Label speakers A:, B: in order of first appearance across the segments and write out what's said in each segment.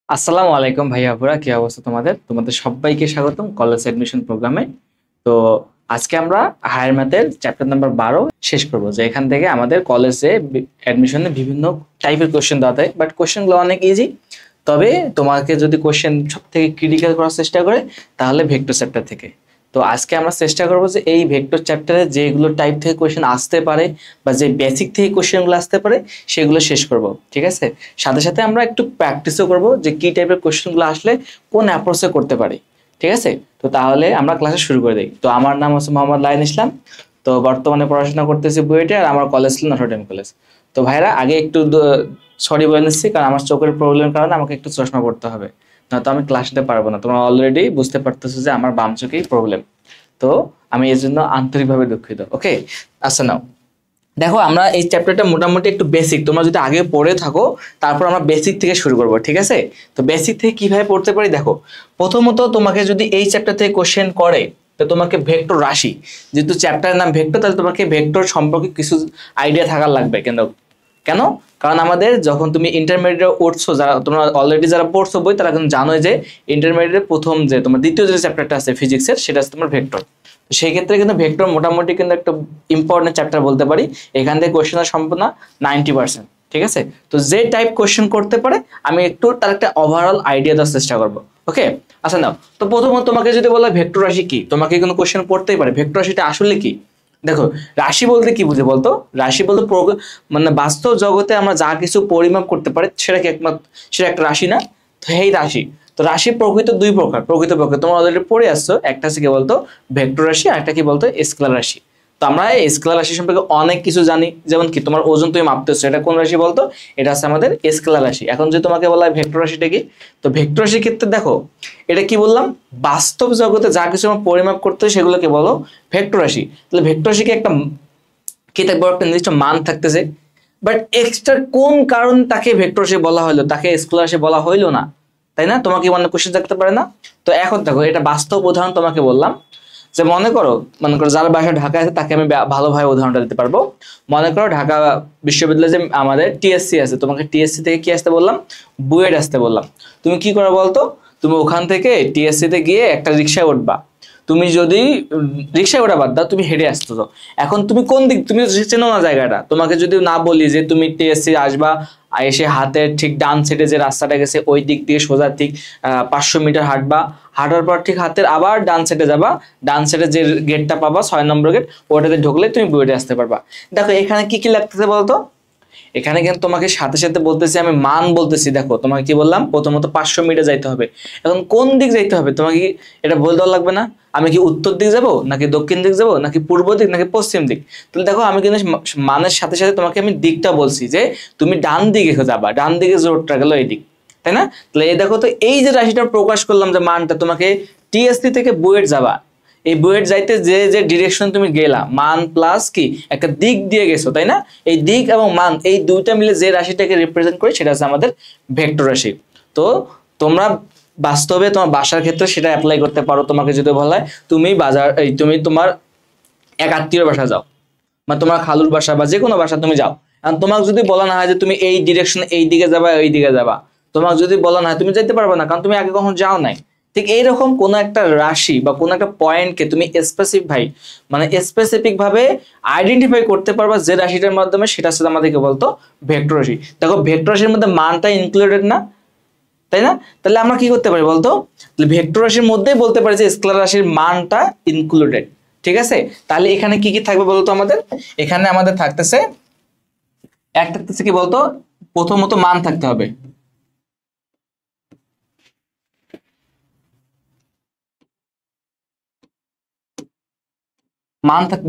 A: আসসালামু আলাইকুম ভাইয়া আপুরা, কি অবস্থা তোমাদের? তোমাদের সবাইকে স্বাগতম কলেজ এডমিশন প্রোগ্রামে। তো আজকে আমরা হায়ার ম্যাথের চ্যাপ্টার নাম্বার 12 শেষ করব, যে এখান থেকে আমাদের কলেজে অ্যাডমিশনে বিভিন্ন টাইপের কোশ্চেন দেওয়া হয়, বাট কোশ্চেনগুলো অনেক ইজি। তবে তোমাকে যদি কোশ্চেন সব থেকে ক্রিটিক্যাল করার চেষ্টা করে তাহলে ভেক্টর চ্যাপ্টার থেকে। তো আজকে আমরা চেষ্টা করবো যে এই ভেক্টর চ্যাপ্টারে যেগুলো টাইপ থেকে কোশ্চেন আসতে পারে বা যে বেসিক থেকে কোশ্চেনগুলো আসতে পারে সেগুলো শেষ করব, ঠিক আছে? সাথে সাথে আমরা একটু প্র্যাকটিসও করব যে কি টাইপের কোশ্চেনগুলো আসলে কোন অ্যাপ্রোচে করতে পারি, ঠিক আছে? তো তাহলে আমরা ক্লাসে শুরু করে দিই। তো আমার নাম হচ্ছে মোহাম্মদ লাইন ইসলাম। তো বর্তমানে পড়াশোনা করতেছি বুয়েটে, আর আমার কলেজ ছিল নটরডেম কলেজ। তো ভাইরা আগে একটু সরি বলে নিচ্ছি, কারণ আমার চোখের প্রবলেমের কারণে আমাকে একটু চশমা পড়তে হবে, না তো আমি ক্লাস নিতে পারবো না। তোমরা অলরেডি বুঝতে পারতেছো যে আমার বাম চোখেই প্রবলেম। তো আমি এর জন্য আন্তরিকভাবে দুঃখিত। ওকে, আচ্ছা নাও, দেখো আমরা এই চ্যাপ্টারটা মোটামুটি একটু বেসিক, তোমরা যদি আগে পড়ে থাকো তারপর আমরা বেসিক থেকে শুরু করবো, ঠিক আছে? তো বেসিক থেকে কিভাবে পড়তে পারি দেখো। প্রথমত তোমাকে যদি এই চ্যাপ্টার থেকে কোশ্চেন করে, তো তোমাকে ভেক্টর রাশি, যেহেতু চ্যাপ্টারের নাম ভেক্টর, তাহলে তোমাকে ভেক্টর সম্পর্কে কিছু আইডিয়া থাকার লাগবে। কেন কেন কারণ আমাদের যখন তুমি ইন্টারমিডিয়েট উঠছো, যারা তোমরা অলরেডি যারা পড়ছো বই, তারা কিন্তু জানোই যে ইন্টারমিডিয়েটের প্রথম যে তোমার দ্বিতীয় যে চ্যাপ্টারটা আছে ফিজিক্সের, সেটা হচ্ছে তোমার ভেক্টর। তো সেই ক্ষেত্রে কিন্তু ভেক্টর মোটামুটি কিন্তু একটা ইম্পর্টেন্ট চ্যাপ্টার বলতে পারি। এখান থেকে কোশ্চেন সম্পূর্ণ 90%, ঠিক আছে? তো যে টাইপ কোশ্চেন করতে পারে আমি একটু তার একটা ওভারঅল আইডিয়া দেওয়ার চেষ্টা করবো। ওকে, আচ্ছা নাও, তো প্রথমত তোমাকে যদি বলা ভেক্টর রাশি কি, তোমাকে কিন্তু কোশ্চেন পড়তেই পারে ভেক্টর রাশিটা আসলে কি। দেখো, রাশি বলতে কি বুঝে বলতো? রাশি বলতে মানে বাস্তব জগতে আমরা যা কিছু পরিমাপ করতে পারি সেটা কি একমাত্র, সেটা একটা রাশি না? তো এই রাশি, তো রাশি প্রকৃত দুই প্রকার, প্রকৃতপক্ষে তোমরা অলরেডি পড়ে আসছো। একটা আছে কি বলতো ভেক্টর রাশি, আর একটা কি বলতো স্কেলার রাশি। তো আমরা এই স্কেলার রাশি সম্পর্কে অনেক কিছু জানি, যেমন কি তোমার ওজন তুমি মাপতেছো, এটা কোন রাশি বলতো? এটা আছে আমাদের স্কেলার রাশি। এখন যদি তোমাকে বলা হয় ভেক্টর রাশিটা কি, তো ভেক্টর রাশির ক্ষেত্রে দেখো, এটা কি বললাম, বাস্তব জগতে যা কিছু আমরা পরিমাপ করতে হয় সেগুলোকে বলো ভেক্টর রাশি। তাহলে ভেক্টর রাশিকে একটা কি থাকবে, একটা নির্দিষ্ট মান থাকতেছে, বাট এক্সট্রা কোন কারণ তাকে ভেক্টর রাশি বলা হলো, তাকে স্কেলার রাশি বলা হইলো না, তাই না? তোমাকে মানে কোশ্চেন থাকতে পারে না? তো এখন দেখো, এটা বাস্তব উদাহরণ তোমাকে বললাম। যে মনে করো যার বাসা ঢাকা আছে তাকে আমি ভালোভাবে উদাহরণটা দিতে পারবো। মনে করো ঢাকা বিশ্ববিদ্যালয়ে যে আমাদের টিএসসি আছে, তোমাকে টিএসসি থেকে কি আসতে বললাম, বুয়েট আসতে বললাম। তুমি কি করো বলতো, তুমি ওখান থেকে টিএসসি তে গিয়ে একটা রিক্সায় উঠবা। তুমি যদি রিক্সায় ওঠা বাদ দাও, তুমি হেঁটে আসতেছো। এখন তুমি কোন দিক, তুমি তো চেনো না জায়গাটা, তোমাকে যদি না বলি যে তুমি টিএসসি আসবা, এসে হাতের ঠিক ডান সাইডে যে রাস্তাটা গেছে ওই দিক দিয়ে সোজা ঠিক 500 মিটার হাঁটবা, হাঁটার পর ঠিক হাতের আবার ডান সাইডে যাবা, ডান সাইডে যে গেটটা পাবা 6 নম্বর গেট, ওটাতে ঢুকলে তুমি বুয়েটে আসতে পারবা। দেখো এখানে কি কি লাগতেছে বলতো, এখানে কিন্তু তোমাকে সাথে সাথে বলতেছি, আমি মান বলতেছি। দেখো তোমাকে কি বললাম, প্রথমত 500 মিটার যাইতে হবে। এখন কোন দিক যাইতে হবে তোমাকে এটা বলে দেওয়া লাগবে না? আমি কি উত্তর দিক যাব, নাকি দক্ষিণ দিক যাব, নাকি পূর্ব দিক, নাকি পশ্চিম দিক? তাহলে দেখো আমি কিন্তু মানের সাথে সাথে তোমাকে আমি দিকটা বলছি, যে তুমি ডান দিকে যাবা, ডান দিকে যে রোডটা গেল এই দিক, তাই না? তাহলে এই দেখো, তো এই যে রাশিটা প্রকাশ করলাম, যে মানটা তোমাকে টিএসসি থেকে বুয়েট যাবা, এই বুয়েট যাইতে যে যে ডিরেকশন তুমি গেলা, মান প্লাস কি একটা দিক দিয়ে গেছো, তাই না? এই দিক এবং মান এই দুইটা মিলে যে রাশিটাকে রিপ্রেজেন্ট করে সেটা হচ্ছে আমাদের ভেক্টর রাশি। তো তোমরা বাস্তবে তোমার বাসার ক্ষেত্রে সেটা অ্যাপ্লাই করতে পারো। তোমাকে যদি বলা হয় তুমি তুমি তোমার এক আত্মীয়র বাসা যাও, বা তোমার খালুর বাসা বা যে কোনো বাসা তুমি যাও, এখন তোমাকে যদি বলা না হয় যে তুমি এই ডিরেকশন এই দিকে যাবা এই দিকে যাবা, তোমাকে যদি বলা না হয় তুমি যেতে পারবে না, কারণ তুমি আগে কখনো যাও নাই। ঠিক এইরকম কোন একটা রাশি বা কোন একটা পয়েন্টকে তুমি স্পেসিফিক ভাবে আইডেন্টিফাই করতে পারবা যে রাশিটার মাধ্যমে, সেটা হচ্ছে আমাদেরকে বলতো ভেক্টর রাশি। দেখো ভেক্টর রাশির মধ্যে মানটা ইনক্লুডেড না, তাই না? তাহলে আমরা কি করতে পারি বলতো, ভেক্টর রাশির মধ্যেই বলতে পারি যে স্কেলার রাশির মানটা ইনক্লুডেড, ঠিক আছে? তাহলে এখানে কি কি থাকবে বলতো আমাদের, এখানে আমাদের থাকতেছে এক থাকতেছে কি বলতো, প্রথমত মান থাকতে হবে।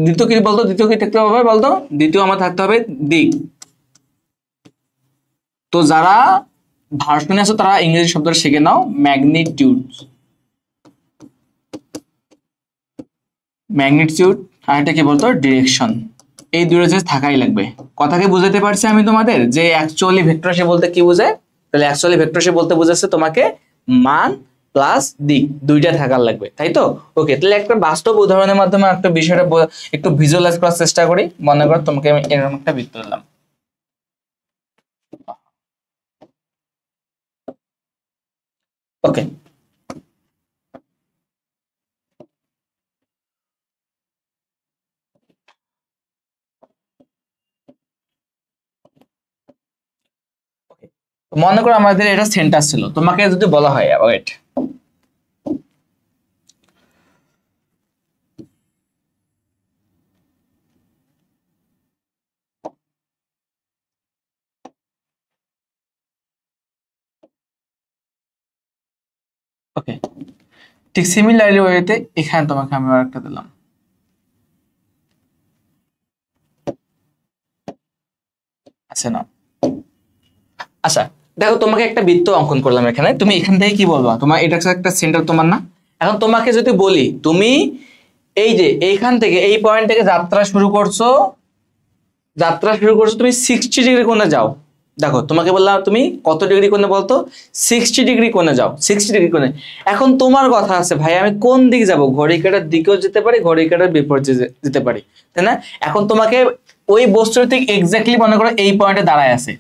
A: দ্বিতীয় কি বলতো, দ্বিতীয় কি থাকতে হবে বলতো, দ্বিতীয় আমার থাকতে হবে দিক। তো যারা ভার্সনে আছো তারা ইংরেজি শব্দটা শিখে নাও, ম্যাগনিটিউড। ম্যাগনিটিউড আর এটা কি বলতো, ডিরেকশন। এই দুটো জিনিস থাকাই লাগবে। কথাকে বুঝাতে পারছি আমি তোমাদের যে অ্যাকচুয়ালি ভেক্টর রাশি বলতে কি বোঝায়? তাহলে অ্যাকচুয়ালি ভেক্টর রাশি বলতে বোঝাচ্ছে তোমাকে মান প্লাস দিক দুইটা থাকার লাগবে, তাই তো? ওকে, তাহলে একটা বাস্তব উদাহরণের মাধ্যমে একটা বিষয়টা একটু ভিজুয়ালাইজ করার চেষ্টা করি। মনে করো তোমাকে আমি এরকম একটা বৃত্ত দিলাম, ওকে, মনে করো আমাদের এটা সেন্টার ছিল, তোমাকে যদি বলা হয় ওয়েট, ওকে, ঠিক সিমিলারলি ওয়েতে এখানে তোমাকে আমি আরেকটা দিলাম। আচ্ছা না, আচ্ছা দেখো তোমাকে একটা বৃত্ত অঙ্কন করলাম এখানে, তুমি এখান থেকে কি বলবা, তোমার এটা একটা সেন্টার তোমার না। এখন তোমাকে যদি বলি তুমি এই যে এইখান থেকে এই পয়েন্ট থেকে যাত্রা শুরু করছো, তুমি 60 ডিগ্রি কোণে যাও। দেখো তোমাকে বললাম তুমি কত ডিগ্রি কোণে বলতো, 60 ডিগ্রি কোণে যাও, 60 ডিগ্রি কোণে। এখন তোমার কথা আছে ভাই আমি কোন দিকে যাব, ঘড়ি কাঁটার দিকেও যেতে পারি, ঘড়ি কাঁটার বিপরীতে যেতে পারি, তাই না? এখন তোমাকে ওই বস্তুর ঠিক এক্স্যাক্টলি মনে করো এই পয়েন্টে দাঁড়ায় আছে,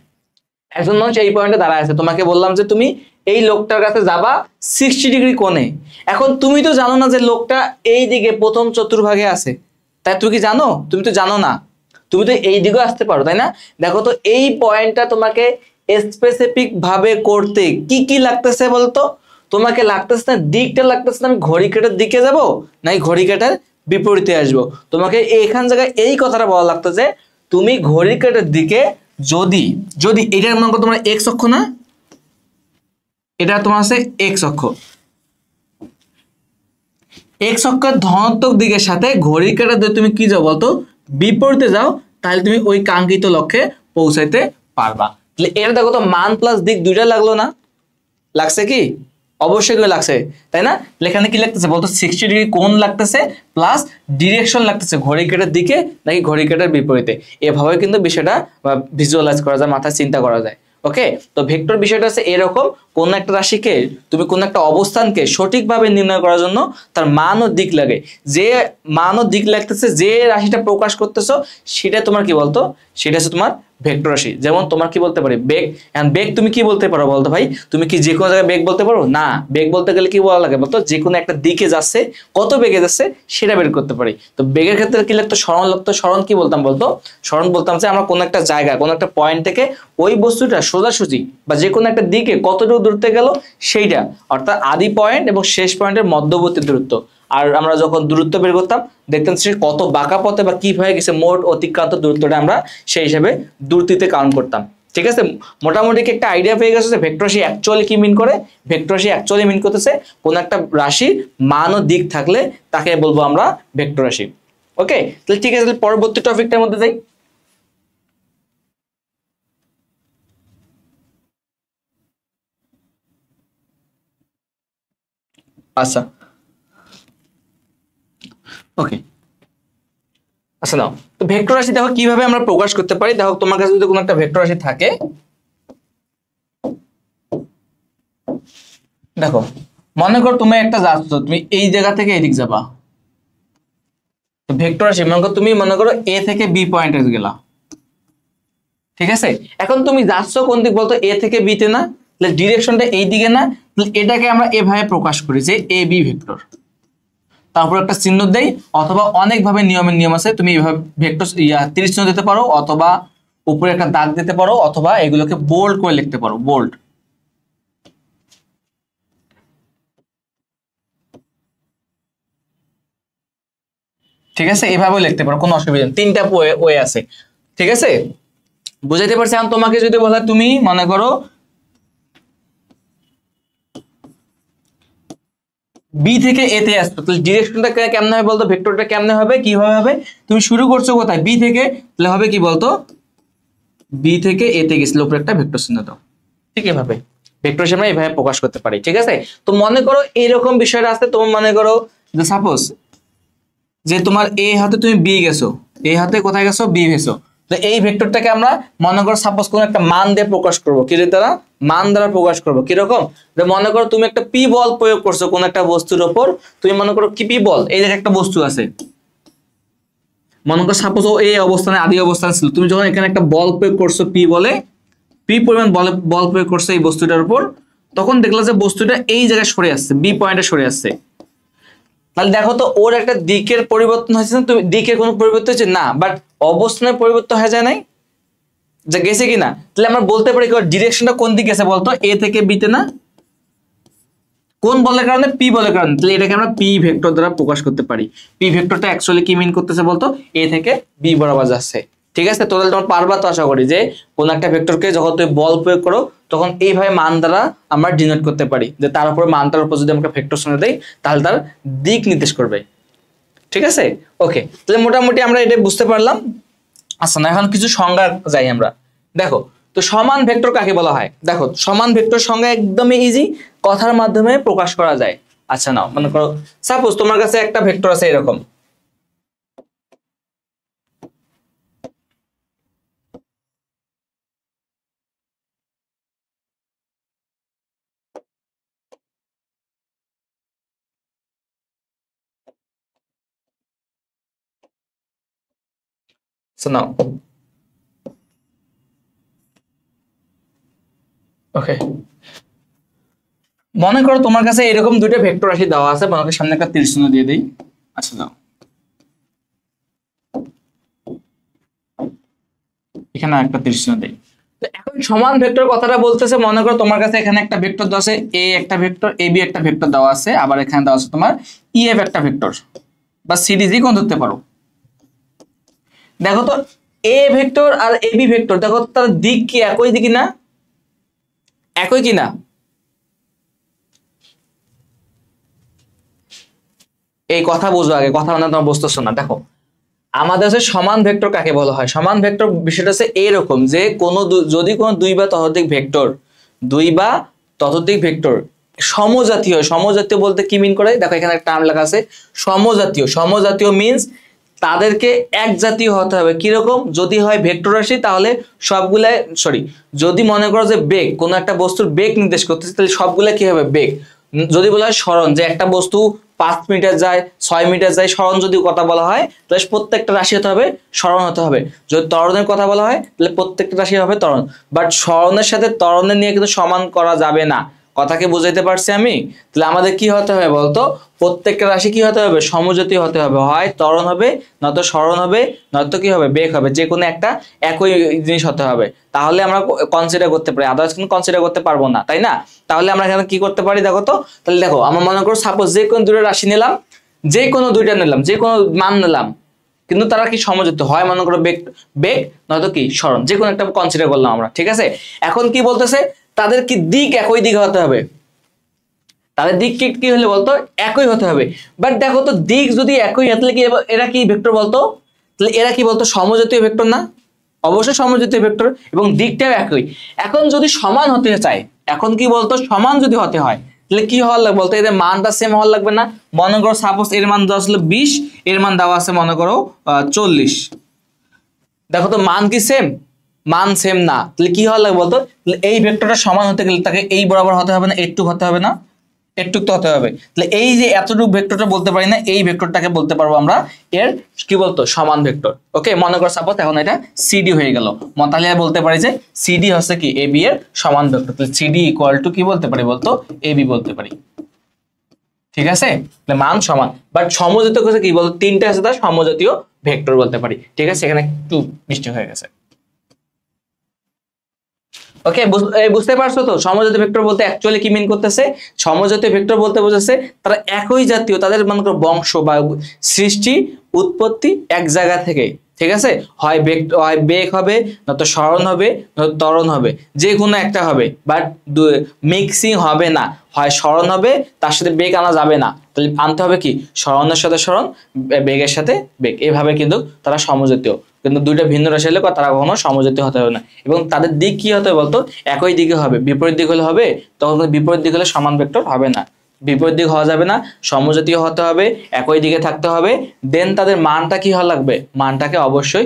A: একজন মানুষ এই পয়েন্টে দাঁড়ায় আছে, তোমাকে বললাম যে তুমি এই লোকটার কাছে যাবা 60 ডিগ্রি কোণে। এখন তুমি তো জানো না যে লোকটা এই দিকে প্রথম চতুর্ভাগে আছে, তাই তুমি কি জানো? তুমি তো জানো না, তুমি তো এই দিকেও আসতে পারো, তাই না? দেখো তো এই পয়েন্টটা তোমাকে স্পেসিফিক ভাবে করতে কি কি লাগতেছে বলতো, তোমাকে লাগতেছে না দিকটা, লাগতেছে না আমি ঘড়ি কাঁটার দিকে যাব নাকি ঘড়ি কাঁটার বিপরীতে আসবো, তোমাকে এইখান জায়গায় এই কথাটা বলা লাগতেছে তুমি ঘড়ি কাঁটার দিকে যদি, যদি এটা মনে করো তোমার এক্স অক্ষ না, এটা তোমার আছে এক্স অক্ষ, এক্স অক্ষের ধনাত্মক দিকের সাথে ঘড়ির কাঁটা দিয়ে তুমি কি যাও বলতো, বিপরীতে যাও, তাহলে তুমি ওই কাঙ্ক্ষিত লক্ষ্যে পৌঁছাইতে পারবা। তাহলে এর দেখো তো মান প্লাস দিক দুইটা লাগলো না, লাগছে কি? অবশ্যই করে লাগছে, তাই না? এখানে কি লাগতেছে বলতো, 60 ডিগ্রি কোণ লাগতেছে প্লাস ডিরেকশন লাগতেছে ঘড়ি কাঁটার দিকে নাকি ঘড়ি কাঁটার বিপরীতে। এভাবে কিন্তু বিষয়টা ভিজুয়ালাইজ করা যায়, মাথায় চিন্তা করা যায়। ওকে, তো ভেক্টর বিষয়টা আছে এরকম, কোন একটা রাশিকে তুমি কোন একটা অবস্থানকে সঠিকভাবে নির্ণয় করার জন্য তার মান ও দিক লাগে, যে মান ও দিক লাগতেছে, যে রাশিটা প্রকাশ করতেছো সেটা তোমার কি বলতো, সেটা হচ্ছে তোমার ভেক্টর রাশি। যেমন তোমার কি বলতে পারি বেগ, এখন বেগ তুমি কি বলতে পারো বলতো ভাই, তুমি কি যে কোনো জায়গায় বেগ বলতে পারো না? বেগ বলতে গেলে কি বলা লাগে বলতো, যে কোনো একটা দিকে যাচ্ছে, কত বেগে যাচ্ছে সেটা বের করতে পারি। তো বেগের ক্ষেত্রে কি লাগতো, সরণ লাগতো। সরণ কি বলতাম বলতো, সরণ বলতাম যে আমরা কোনো একটা জায়গা, কোনো একটা পয়েন্ট থেকে ওই বস্তুটা সোজাসুজি বা যে কোনো একটা দিকে কতটুকু দূরত্বে গেল সেইটা, অর্থাৎ আদি পয়েন্ট এবং শেষ পয়েন্টের মধ্যবর্তী দূরত্ব। আর আমরা যখন দূরত্ব বের করতাম দেখতাম সে কত বাঁকা পথে বা কি হয়ে গেছে মোট অতিক্রান্ত দূরত্বটা আমরা সেই হিসাবে দূরত্বে কাউন্ট করতাম। ঠিক আছে, মোটামুটি কি একটা আইডিয়া পেয়ে গেছে যে ভেক্টর রাশি অ্যাকচুয়ালি কি মিন করে? ভেক্টর রাশি অ্যাকচুয়ালি মিন করতেছে কোন একটা রাশির মান ও দিক থাকলে তাকে বলবো আমরা ভেক্টর রাশি। ওকে, তাহলে ঠিক আছে, পরবর্তী টপিকটার মধ্যে যাই। আচ্ছা, ওকে, আচ্ছা নাও তো ভেক্টর রাশি দেখো কিভাবে আমরা প্রকাশ করতে পারি। দেখো তোমার কাছে যদি কোনো একটা ভেক্টর রাশি থাকে, দেখো মনে করো তুমি একটা যাচ্ছ, তুমি এই জায়গা থেকে এদিক যাবা, তো ভেক্টর রাশি মনে করো তুমি মনে করো এ থেকে বি পয়েন্টে গেলা, ঠিক আছে? এখন তুমি যাচ্ছ কোন দিক বলতো, এ থেকে বি তে না, তাহলে ডিরেকশনটা এই দিকে না, তাহলে এটাকে আমরা এভাবে প্রকাশ করি যে এ বি ভেক্টর, তারপর একটা চিহ্ন দেই, অথবা অনেক ভাবে নিয়মের নিয়ম আছে, তুমি এভাবে ভেক্টর তীর চিহ্ন দিতে পারো, অথবা উপরে একটা দাগ দিতে পারো, অথবা এগুলোকে বোল্ড করে লিখতে পারো, বোল্ড। ঠিক আছে, এভাবেও লিখতে পারো, কোনো অসুবিধা নেই, তিনটা ওয়ে আছে। ঠিক আছে, বুঝাইতে পারছি? এখন তোমাকে যদি বলা তুমি মনে করো বি থেকে এ তে আসছো, তাহলে ডিরেকশনটা কেমনে হবে বলতো, ভেক্টরটা কেমনে হবে, কিভাবে হবে? তুমি শুরু করছো কোথায়, বি থেকে, তাহলে হবে কি বলতো, বি থেকে এ তে গেছিল, উপরে একটা ভেক্টর চিহ্ন দাও। ঠিক এভাবে ভেক্টর হিসেবে আমরা এভাবে প্রকাশ করতে পারি। ঠিক আছে, তো মনে করো এরকম বিষয়টা আছে, তোমার মনে করো যে সাপোজ যে তোমার এ হাতে তুমি বি গেছো, এ হাতে কোথায় গেছো, বি গেছো, তো এই ভেক্টরটাকে আমরা মনে করো সাপোজ কোন একটা মান দিয়ে প্রকাশ করবো, কি দ্বারা, মান দ্বারা প্রকাশ করবো। কিরকম, যে মনে করো তুমি একটা পি বল প্রয়োগ করছো কোন একটা বস্তুর উপর, তুমি মনে করো কি পি বল, এই যে একটা বস্তু আছে, মনে করো সাপোজ ও এই অবস্থানে আদি অবস্থান ছিল, তুমি যখন এখানে একটা বল প্রয়োগ করছো পি বলে, পি পরিমাণ বল প্রয়োগ করছো এই বস্তুটার উপর, তখন দেখলা যে বস্তুটা এই জায়গায় সরে আসছে, বি পয়েন্টে সরে আসছে। তাহলে দেখো তো ওর একটা দিকের পরিবর্তন হয়েছে না? তুমি দিকের কোনো পরিবর্তন হচ্ছে না, বাট অবস্থানের পরিবর্তন হয়ে যায় নাই, যে গেছে কিনা? তাহলে আমরা বলতে পারি ডিরেকশনটা কোন দিকে গেছে বলতো? এ থেকে বিতে না? কোন বলের কারণে? পি বলের কারণে। তাহলে এটাকে আমরা পি ভেক্টর দ্বারা প্রকাশ করতে পারি। পি ভেক্টরটা অ্যাকচুয়ালি কি মিন করতেছে বলতো? এ থেকে বি বরাবর যাচ্ছে। ঠিক আছে, তাহলে তোমার পারবা তো আশা করি, যে কোন একটা ভেক্টরকে যখন তুমি বল প্রয়োগ করো তখন এইভাবে মান দ্বারা আমরা ডিনোট করতে পারি, যে তার উপর মানটার উপর যদি আমরা ভেক্টর শুনে দেই তাহলে তার দিক নির্দেশ করবে। ঠিক আছে, ওকে। তাহলে মোটামুটি আমরা এটা বুঝতে পারলাম। আচ্ছা না, এখন কিছু সংজ্ঞা যাই আমরা। দেখো তো সমান ভেক্টর কাকে বলা হয়? দেখো সমান ভেক্টর সংজ্ঞা একদমই ইজি, কথার মাধ্যমে প্রকাশ করা যায়। আচ্ছা নাও, মনে করো সাপোজ তোমার কাছে একটা ভেক্টর আছে এরকম, নাও ওকে, মনে করো তোমার কাছে এরকম দুইটা ভেক্টর রাশি দেওয়া আছে, মনে করো সামনে একটা তীর চিহ্ন দিয়ে দেই। আচ্ছা নাও, এখানে একটা তীর চিহ্ন দেই। তো এখন সমান ভেক্টর কথাটা বলতেছে, মনে করো তোমার কাছে এখানে একটা ভেক্টর দেওয়া আছে, এ একটা ভেক্টর, এ বি একটা ভেক্টর দেওয়া আছে, আবার এখানে দেওয়া আছে তোমার ই এফ একটা ভেক্টর, বা সিডিজি কোন ধরতে পারো। দেখো তো এ ভেক্টর আর এ বি ভেক্টর, দেখো তার দিক কি একই দিক না? একই কি না? এই কথা বুঝো আগে, কথা মানে তোমার বুঝতেছো না। দেখো আমাদের হচ্ছে সমান ভেক্টর কাকে বলা হয়? সমান ভেক্টর বিষয়টা হচ্ছে এরকম, যে যদি কোনো দুই বা ততোধিক ভেক্টর, দুই বা ততোধিক ভেক্টর সমজাতীয়, সমজাতীয় বলতে কি মিন করে? দেখো এখানে একটা টার্ম লেখা আছে সমজাতীয়। সমজাতীয় মিন্স তাদেরকে এক জাতীয় হতে হবে। কিরকম? যদি হয় ভেক্টর রাশি তাহলে সবগুলা, সরি, যদি মনে করো যে বেগ, কোনো একটা বস্তুর বেগ নির্দেশ করতেছে তাহলে সবগুলা কি হবে? বেগ। যদি বলা হয় সরণ, যে একটা বস্তু 5 মিটার যায়, 6 মিটার যায়, সরণ যদি কথা বলা হয় তাহলে প্রত্যেকটা রাশি হতে হবে সরণ হতে হবে। যদি ত্বরণের কথা বলা হয় তাহলে প্রত্যেকটা রাশি হবে ত্বরণ। বাট সরণের সাথে ত্বরণের নিয়ে কিন্তু সমান করা যাবে না। কথাকে বুঝাইতে পারছি আমি? তাহলে আমাদের কি হতে হবে বলতো? প্রত্যেকটা রাশি কি হতে হবে? সমজাতীয় হতে হবে। হয় ত্বরণ হবে, নয়তো সরণ হবে, নয়তো কি হবে? বেগ হবে। যে কোনো একটা একই জিনিস হতে হবে, তাহলে আমরা কনসিডার করতে পারি, আদার্স কিন্তু কনসিডার করতে পারবো না, তাই না? তাহলে আমরা এখানে কি করতে পারি দেখো তো। তাহলে দেখো আমরা মনে করো সাপোজ যে কোনো দুটো রাশি নিলাম, যে কোনো দুইটা নিলাম, যে কোনো মান নিলাম, কিন্তু তারা কি সমজাতীয় হয়? মনে করো বেগ, বেগ নয়তো কি সরণ, যে কোনো একটা কনসিডার করলাম আমরা। ঠিক আছে, এখন কি বলতেছে? তাদের কি দিক একই দিকে হতে হবে। তাদের দিক কি হলে বলতো? একই হতে হবে। বাট দেখো তো দিক যদি একই হয় তাহলে কি এরা কি ভেক্টর বলতো? তাহলে এরা কি বলতো? সমজাতীয় ভেক্টর না? অবশ্যই সমজাতীয় ভেক্টর, এবং দিকটাও একই। এখন যদি সমান হতে চায়, এখন কি বলতো? সমান যদি হতে হয় তাহলে কি হওয়ার লাগবে বলতো? এদের মানটা সেম হওয়ার লাগবে না? মনে করো সাপোজ এর মান দেওয়া ছিল 20, এর মান দেওয়া আছে মনে করো 40। দেখো তো মান কি সেম? মান সেম না, তাহলে কি হওয়ার লাগবে বলতো? তাহলে এই ভেক্টরটা সমান হতে গেলে তাকে এই বরাবর হতে হবে না? এইটুক হতে হবে না? এটুক তো হতে হবে। তাহলে এই যে এতটুকু ভেক্টরটা বলতে পারি না, এই ভেক্টরটাকে বলতে পারবো আমরা এর কি বলতো? সমান ভেক্টর। ওকে, মনে করো সাপোজ এখন এটা সিডি হয়ে গেল, তাহলে বলতে পারি যে সিডি হচ্ছে কি এ বি এর সমান ভেক্টর। তাহলে সিডি ইকুয়াল টু কি বলতে পারি বলতো? এ বি বলতে পারি। ঠিক আছে, তাহলে মান সমান। বাট সমজাতীয় হচ্ছে কি বলতো? তিনটা আছে তার সমজাতীয় ভেক্টর বলতে পারি। ঠিক আছে, এখানে একটু মিস্টেক হয়ে গেছে। ওকে, বুঝতে পারছো তো সমজাতীয় ভেক্টর বলতে অ্যাকচুয়ালি কি মিন করতেছে? সমজাতীয় ভেক্টর বলতে বোঝাচ্ছে তারা একই জাতীয়, তাদের মনে করো বংশ বা সৃষ্টি, উৎপত্তি এক জায়গা থেকে। ঠিক আছে, হয় বেগ হবে, নয়তো সরণ হবে, নয়তো ত্বরণ হবে, যে কোনো একটা হবে। বাট মিক্সিং হবে না, হয় সরণ হবে তার সাথে বেগ আনা যাবে না, তাহলে আনতে হবে কি? সরণের সাথে সরণ, বেগের সাথে বেগ। এভাবে কিন্তু তারা সমজাতীয়। কিন্তু দুইটা ভিন্ন রাশি হলে তারা কখনো সমজাতীয় হতে হবে না। এবং তাদের দিক কি হতে হবে বলতো? একই দিকে হবে। বিপরীত দিক হলে হবে, তখন বিপরীত দিক হলে সমান ভেক্টর হবে না। বিপরীত দিক হওয়া যাবে না, সমজাতীয় হতে হবে, একই দিকে থাকতে হবে। দেন তাদের মানটা কি হওয়া লাগবে? মানটাকে অবশ্যই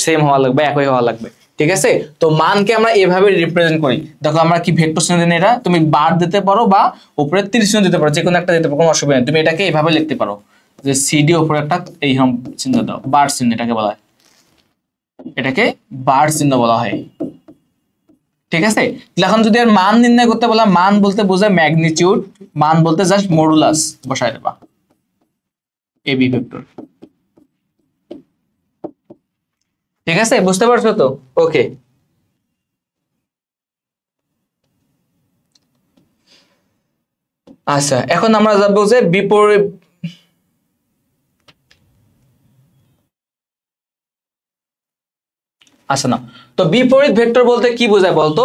A: সেম হওয়া লাগবে, একই হওয়া লাগবে। ঠিক আছে, তো মানকে আমরা এভাবে রিপ্রেজেন্ট করি। দেখো আমরা কি ভেক্টর চিহ্ন দিন, এটা তুমি বার দিতে পারো বা উপরে তীর চিহ্ন দিতে পারো, যে কোনো একটা দিতে পারো, কোনো অসুবিধা নেই। তুমি এটাকে এইভাবে লিখতে পারো যে সিডি উপরে একটা এই চিহ্ন দাও, বার চিহ্ন এটাকে বলা হয়, এটাকে বার চিহ্ন বলা হয়। ঠিক আছে, এখন যদি এর মান নির্ণয় করতে বলা, মান বলতে বোঝায় ম্যাগনিটিউড, মান বলতে জাস্ট মডুলাস বসায় দেবা এবি ভেক্টর। ঠিক আছে, বুঝতে পারছো তো? ওকে, আচ্ছা এখন আমরা যাবো যে বিপরীত। আচ্ছা না, তো বিপরীত ভেক্টর বলতে কি বোঝায় বলতো?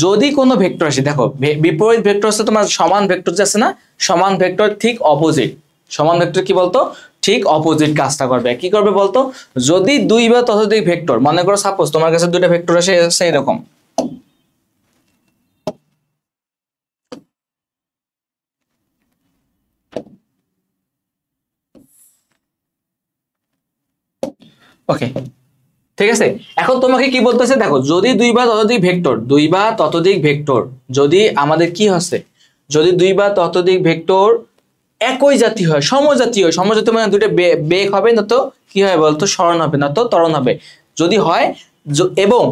A: যদি কোনো ভেক্টর আসে, দেখো বিপরীত ভেক্টর হচ্ছে তোমার সমান ভেক্টর যে আছে না, সমান ভেক্টর ঠিক অপোজিট। সমান ভেক্টর কি বলতো? ঠিক অপোজিট কাজটা করবে। কি করবে বলতো? যদি দুই বা ততোধিক ভেক্টর, মনে করো সাপোজ তোমার কাছে দুইটা ভেক্টর আসে এরকম, ওকে ঠিক আছে। এখন তোমাকে কি বলতেছে দেখো, যদি দুই বা ততোধিক ভেক্টর, দুই বা ততোধিক ভেক্টর যদি আমাদের কি হচ্ছে, যদি দুই বা ততোধিক ভেক্টর একই জাতি হয়, সমজাতি হয়, সমজাতি মানে দুইটা বেগ হবে, না তো কি হয় বলতো সরণ হবে, না তো ত্বরণ হবে। যদি হয় এবং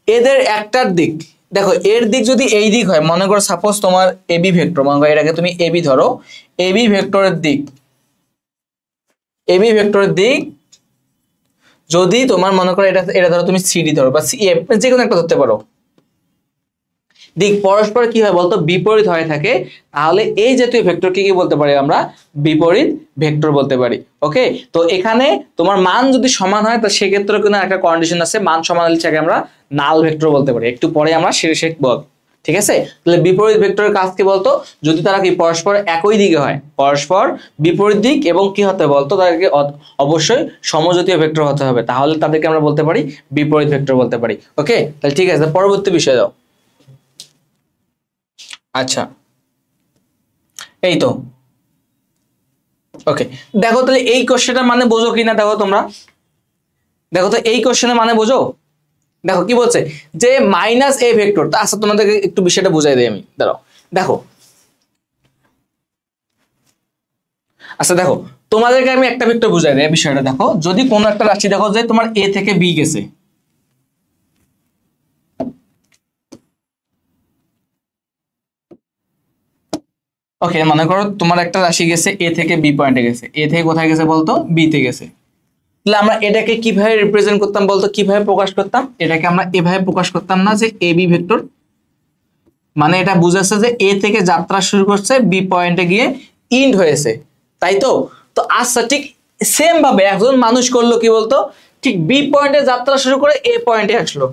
A: এদের একটার দিক, দেখো এর দিক যদি এই দিক হয়, মনে করো সাপোজ তোমার এবি ভেক্টর, মনে করো এটাকে তুমি এবি ধরো, এবি ভেক্টরের দিক, এবি ভেক্টরের দিক যদি তোমার মনে করো এটা এটা ধরো তুমি সিডি ধরো বা সিএফ, যে কোনো একটা ধরতে পারো, দিক পরস্পর কি হয় বলতো বিপরীত হয়ে থাকে, তাহলে এই জাতীয় ভেক্টরকে কি বলতে পারি আমরা? বিপরীত ভেক্টর বলতে পারি। ওকে, তো এখানে তোমার মান যদি সমান হয়, তো সেক্ষেত্রে কিন্তু একটা কন্ডিশন আছে, মান সমান হলে সেটাকে আমরা নাল ভেক্টর বলতে পারি। একটু পরে আমরা সেটা শিখব। ঠিক আছে, তাহলে বিপরীত ভেক্টরের কাজ কি বলতো? যদি তারা কি পরস্পর একই দিকে হয়, পরস্পর বিপরীত দিক, এবং কি হতে বলতো তাদেরকে অবশ্যই সমজাতীয় ভেক্টর হতে হবে, তাহলে তাদেরকে আমরা বলতে পারি বিপরীত ভেক্টর বলতে পারি। ওকে, তাহলে ঠিক আছে, পরবর্তী বিষয় দাও। আচ্ছা, এই তো ওকে, দেখো তাহলে এই কোশ্চেনটার মানে বোঝো কিনা দেখো তোমরা, দেখো তো এই কোশ্চেনের মানে বোঝো। দেখো কি বলছে যে মাইনাস এ ভেক্টর। আচ্ছা তোমাদেরকে একটু বিষয়টা বুঝাই দিই আমি, দাঁড়াও। দেখো, আচ্ছা দেখো তোমাদেরকে আমি একটা ভেক্টর বুঝাই দিই বিষয়টা। দেখো যদি কোনো একটা রাশি দেখো যে তোমার এ থেকে বি গেছে, ওকে মনে করো তোমার একটা রাশি গেছে এ থেকে বি পয়েন্টে গেছে, এ থেকে কোথায় গেছে বলতো? বি তে গেছে। তাহলে আমরা এটাকে কিভাবে রিপ্রেজেন্ট করতাম বলতো, কিভাবে প্রকাশ করতাম? এটাকে আমরা এভাবে প্রকাশ করতাম না যে এ বি ভেক্টর, মানে এটা বুঝাচ্ছে যে এ থেকে যাত্রা শুরু করছে, বি পয়েন্টে গিয়ে ইন্ড হয়েছে, তাই তো? তো আচ্ছা ঠিক সেম ভাবে একজন মানুষ করলো কি বলতো, ঠিক বি পয়েন্টে যাত্রা শুরু করে এ পয়েন্টে আসলো।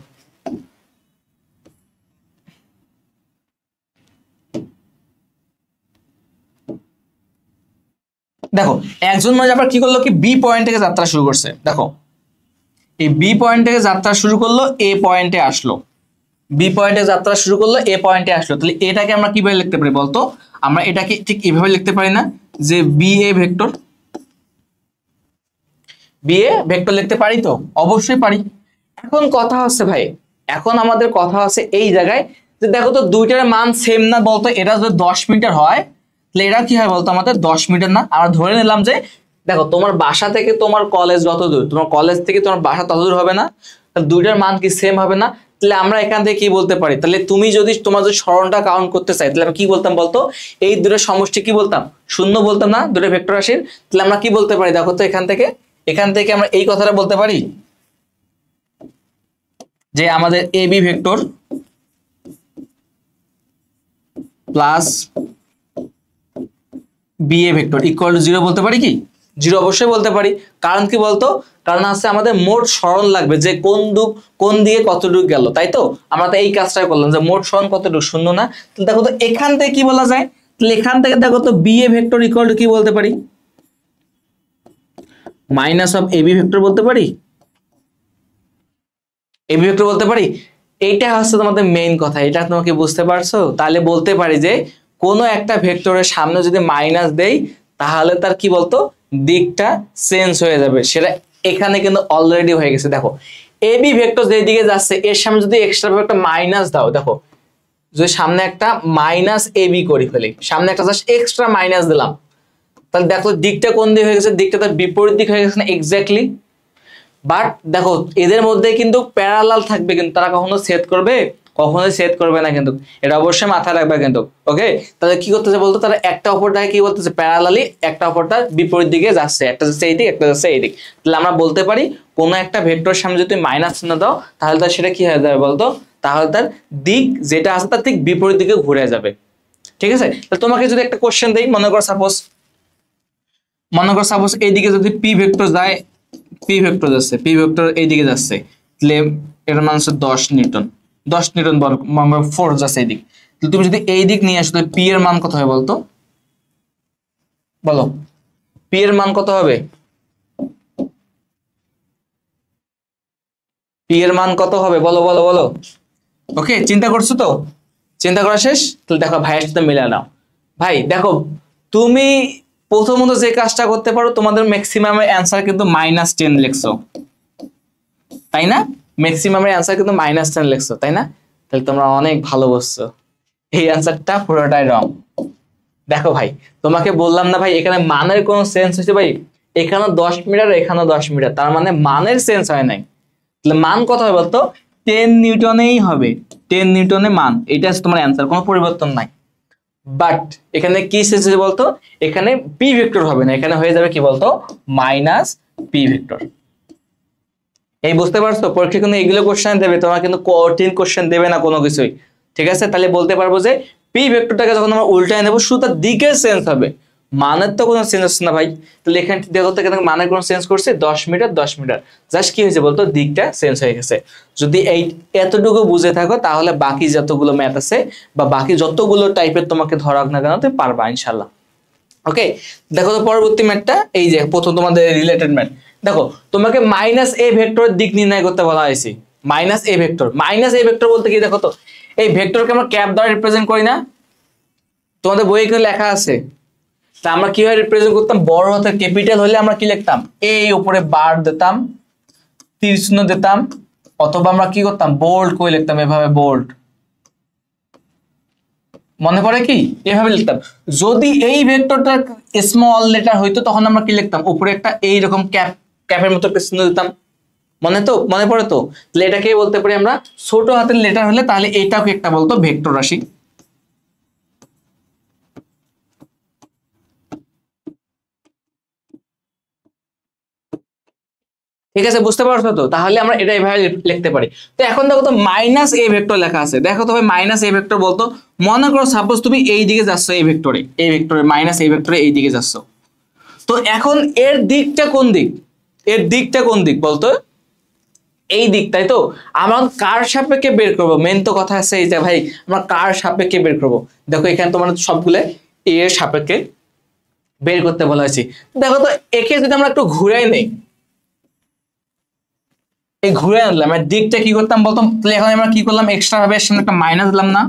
A: দেখো একজন মানুষ আবার কি করলো, কি বি পয়েন্ট থেকে যাত্রা শুরু করছে, দেখো এই বি পয়েন্ট থেকে যাত্রা শুরু করলো, এ পয়েন্টে আসলো, বি পয়েন্টে যাত্রা শুরু করলো, এ পয়েন্টে আসলো। তাহলে এটাকে আমরা কিভাবে লিখতে পারি বলতো? আমরা এটাকে ঠিক এভাবে লিখতে পারি না যে B A vector, B A vector লিখতে পারি তো? অবশ্যই পারি। এখন কথা হচ্ছে ভাই, এখন আমাদের কথা হচ্ছে এই জায়গায় যে দেখো তো দুইটার মান সেম না বলতো? এটা যদি 10 মিটার হয়, তাহলে এটা কি হয় বলতো আমাদের 10 মিটার না? আমরা ধরে নিলাম যে দেখো তোমার বাসা থেকে তোমার কলেজ যত দূর, তোমার কলেজ থেকে তোমার বাসা তত দূর হবে না? তাহলে দুইটার মান কি সেম হবে না? তাহলে আমরা এখান থেকে কি বলতে পারি? তাহলে তুমি যদি তোমার যদি সরণটা কাউন্ট করতে চাই, তাহলে আমরা কি বলতাম বলতো? এই দুটোর সমষ্টি কি বলতাম? শূন্য বলতাম না? দুটো ভেক্টর রাশির। তাহলে আমরা কি বলতে পারি দেখো তো, এখান থেকে আমরা এই কথাটা বলতে পারি যে আমাদের A B vector plus B A vector equal to 0 বলতে পারি কি? 0 অবশ্যই বলতে পারি। কারণ কি বলতো? কারণ আছে আমাদের মোট সরণ লাগবে, যে কোন দিকে কতটুকু গেল, তাই তো? আমরা তো এই কাজটা করলাম যে মোট সরণ কতটুকু, শূন্য না? তাহলে দেখো তো এখান থেকে কি বলা যায়? তাহলে এখান থেকে দেখো তো B A vector equal to কি বলতে পারি? Minus of A B vector বলতে পারি, এ বি ভেক্টর বলতে পারি। এইটা হচ্ছে তোমাদের মেইন কথা, এটা তোমাকে বুঝতে পারছো? তাহলে বলতে পারি যে কোনো একটা ভেক্টরের সামনে যদি মাইনাস দেই, তাহলে তার কি বলতো দিকটা চেঞ্জ হয়ে যাবে। সেটা এখানে কিন্তু অলরেডি হয়ে গেছে। দেখো এ বি ভেক্টর যেদিকে যাচ্ছে, এর সামনে যদি এক্সট্রা একটা মাইনাস দাও, দেখো যদি সামনে একটা মাইনাস এ বি করে ফেলি, সামনে একটা জাস্ট এক্সট্রা মাইনাস দিলাম, তাহলে দেখো দিকটা কোন দিকে হয়ে গেছে? দিকটা তার বিপরীত দিক হয়ে গেছে না? এক্স্যাক্টলি। বাট দেখো এদের মধ্যে কিন্তু প্যারালাল থাকবে, কিন্তু তারা কখনো ছেদ করবে? কখনোই সেট করবে না কিন্তু, এটা অবশ্যই মাথায় রাখবে কিন্তু। ওকে, তাহলে কি করতেছে বলতো, তারা একটা অপরটাকে কি বলতেছে, প্যারালালি একটা অপরটার বিপরীত দিকে যাচ্ছে, একটা যাচ্ছে এই দিক, একটা যাচ্ছে এই দিক। তাহলে আমরা বলতে পারি কোনো একটা ভেক্টর সামনে যদি মাইনাস চিহ্ন দাও তাহলে তার সেটা কি হয়ে যাবে বলতো, তাহলে তার দিক যেটা আছে তার ঠিক বিপরীত দিকে ঘুরে যাবে। ঠিক আছে, তাহলে তোমাকে যদি একটা কোশ্চেন দেই, মনে করো সাপোজ এইদিকে যদি পি ভেক্টর যায়, পি ভেক্টর এইদিকে যাচ্ছে, তাহলে এর মান হচ্ছে 10 নিউটন বল, ফোর্স যাচ্ছে এইদিক। তাহলে তুমি যদি এই দিক নিয়ে আসো, পি এর মান কত হবে বলতো, বলো পি এর মান কত হবে, পি এর মান কত হবে, বলো বলো বলো। ওকে, চিন্তা করছো তো, চিন্তা করা শেষ? তাহলে দেখো ভাইয়ের সাথে মিলে নাও। ভাই দেখো, তুমি প্রথমত যে কাজটা করতে পারো, তোমাদের ম্যাক্সিমামের অ্যান্সার কিন্তু -10 লিখছো, তাই না? ম্যাক্সিমামের অ্যান্সার কিন্তু -10 লিখছো, তাই না? তাহলে তোমরা অনেক ভালো বসছো, এই অ্যান্সারটা পুরোটাই রং। দেখো ভাই, তোমাকে বললাম না ভাই, এখানে মানের কোনো সেন্স হয়েছে ভাই, এখানে 10 মিটার, এখানে 10 মিটার, তার মানে মানের সেন্স হয় নাই। তাহলে মান কত হবে বলতো, 10 নিউটনেই হবে, 10 নিউটনে মান, এটা হচ্ছে তোমার অ্যান্সার, কোনো পরিবর্তন নাই। বাট এখানে কি সেন্স হয়েছে বলতো, এখানে পি ভেক্টর হবে না, এখানে হয়ে যাবে কি বলতো, -পি ভেক্টর। এই বুঝতে পারছো? পরীক্ষা কিন্তু এগুলো কোশ্চেন দেবে, তোমার কিন্তু কঠিন কোশ্চেন দেবে না কোনো কিছুই। ঠিক আছে, তাহলে বলতে পারবো যে পি ভেক্টরটাকে যখন আমরা উল্টায় নেবো, শুধু তার দিকের চেঞ্জ হবে, মানের তো কোনো চেঞ্জ হচ্ছে না ভাই। তাহলে এখানে দেখো তো, এখানে মানের কোনো চেঞ্জ করছে, 10 মিটার 10 মিটার, জাস্ট কি হয়েছে বলতো, দিকটা চেঞ্জ হয়ে গেছে। যদি এই এতটুকু বুঝে থাকো, তাহলে বাকি যতগুলো ম্যাথ আছে বা বাকি যতগুলো টাইপের তোমাকে ধরাক না কেন, তুমি পারবা ইনশাল্লাহ। ওকে, দেখো তো পরবর্তী ম্যাথটা, এই যে প্রথম তোমাদের রিলেটেড ম্যাথ। দেখো, তোমাকে -a ভেক্টরের দিক নির্ণয় করতে বলা হয়েছে। -a ভেক্টর বলতে কি, দেখো তো এই ভেক্টরকে আমরা ক্যাপ দ্বারা রিপ্রেজেন্ট করি না, তোমাদের বইয়ে কিন্তু লেখা আছে। তা আমরা কিভাবে রিপ্রেজেন্ট করতাম, বড় হাতের ক্যাপিটাল হলে আমরা কি লিখতাম, এই উপরে বার দিতাম, তীর চিহ্ন দিতাম, অথবা আমরা কি করতাম, বোল্ড করে লিখতাম, এভাবে বোল্ড, মনে পড়ে কি, এভাবে লিখতাম। যদি এই ভেক্টরটা স্মল লেটার হইতো, তখন আমরা কি লিখতাম, উপরে একটা এইরকম ক্যাপের মতো একটা চিহ্ন দিতাম, মনে পড়ে তো। তাহলে এটাকে বলতে পারি আমরা, ছোট হাতের লেটার হলে তাহলে এইটাও একটা বলতো ভেক্টর রাশি। ঠিক আছে, বুঝতে পারছো তো? তাহলে আমরা এটা এইভাবে লিখতে পারি। তো এখন দেখো তো, -a ভেক্টর লেখা আছে, দেখো তো ভাই, -a ভেক্টর বলতো, মনে করো সাপোজ তুমি এই দিকে যাচ্ছ, এই ভেক্টরে -a ভেক্টরে এই দিকে যাচ্ছ। তো এখন এর দিকটা কোন দিক, বলতো, এই দিক, তাই তো? আমরা কার সাপেক্ষে বের করবো, মেন তো কথা আছে এই যে ভাই, আমরা কার সাপেক্ষে বের করবো। দেখো এখানে তোমার সবগুলো এর সাপেক্ষে বের করতে বলা হয়েছে। দেখো তো, একে যদি আমরা একটু ঘুরাই নেই, এই ঘুরে আনলাম, এর দিকটা কি করতাম বলতো, তাহলে এখন আমরা কি করলাম, এক্সট্রা ভাবে এর সামনে একটা মাইনাস দিলাম না,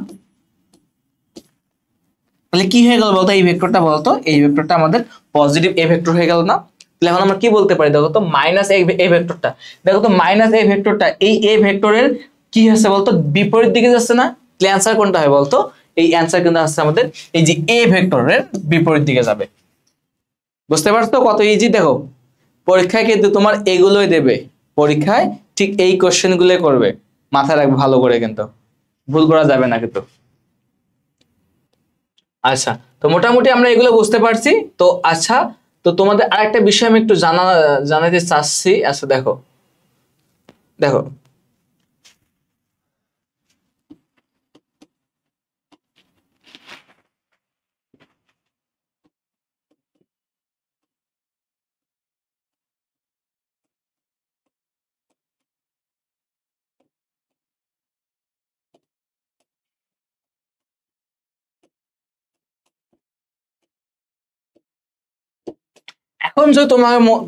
A: তাহলে কি হয়ে গেল বলতো, এই ভেক্টরটা বলতো, এই ভেক্টরটা আমাদের পজিটিভ এ ভেক্টর হয়ে গেল না? তাহলে এখন আমরা কি বলতে পারি, দেখো তো, -a ভেক্টরটা, দেখো তো, -a ভেক্টরটা এই এ ভেক্টরের কি হচ্ছে বলতো, বিপরীত দিকে যাচ্ছে না? তাহলে অ্যান্সার কোনটা হয় বলতো, এই অ্যান্সার কিন্তু আসছে আমাদের এই যে এ ভেক্টরের বিপরীত দিকে যাবে। বুঝতে পারছো কত ইজি? দেখো, পরীক্ষায় কিন্তু তোমার এগুলোই দেবে, পরীক্ষায় ঠিক এই কোশ্চেন গুলোই করবে, মাথায় রাখবে ভালো করে, কিন্তু ভুল করা যাবে না কিন্তু। আচ্ছা, তো মোটামুটি আমরা এগুলো বুঝতে পারছি তো। আচ্ছা, তো তোমাদের আরেকটা বিষয় আমি একটু জানাতে চাচ্ছি। আচ্ছা দেখো, দেখো এখন যদি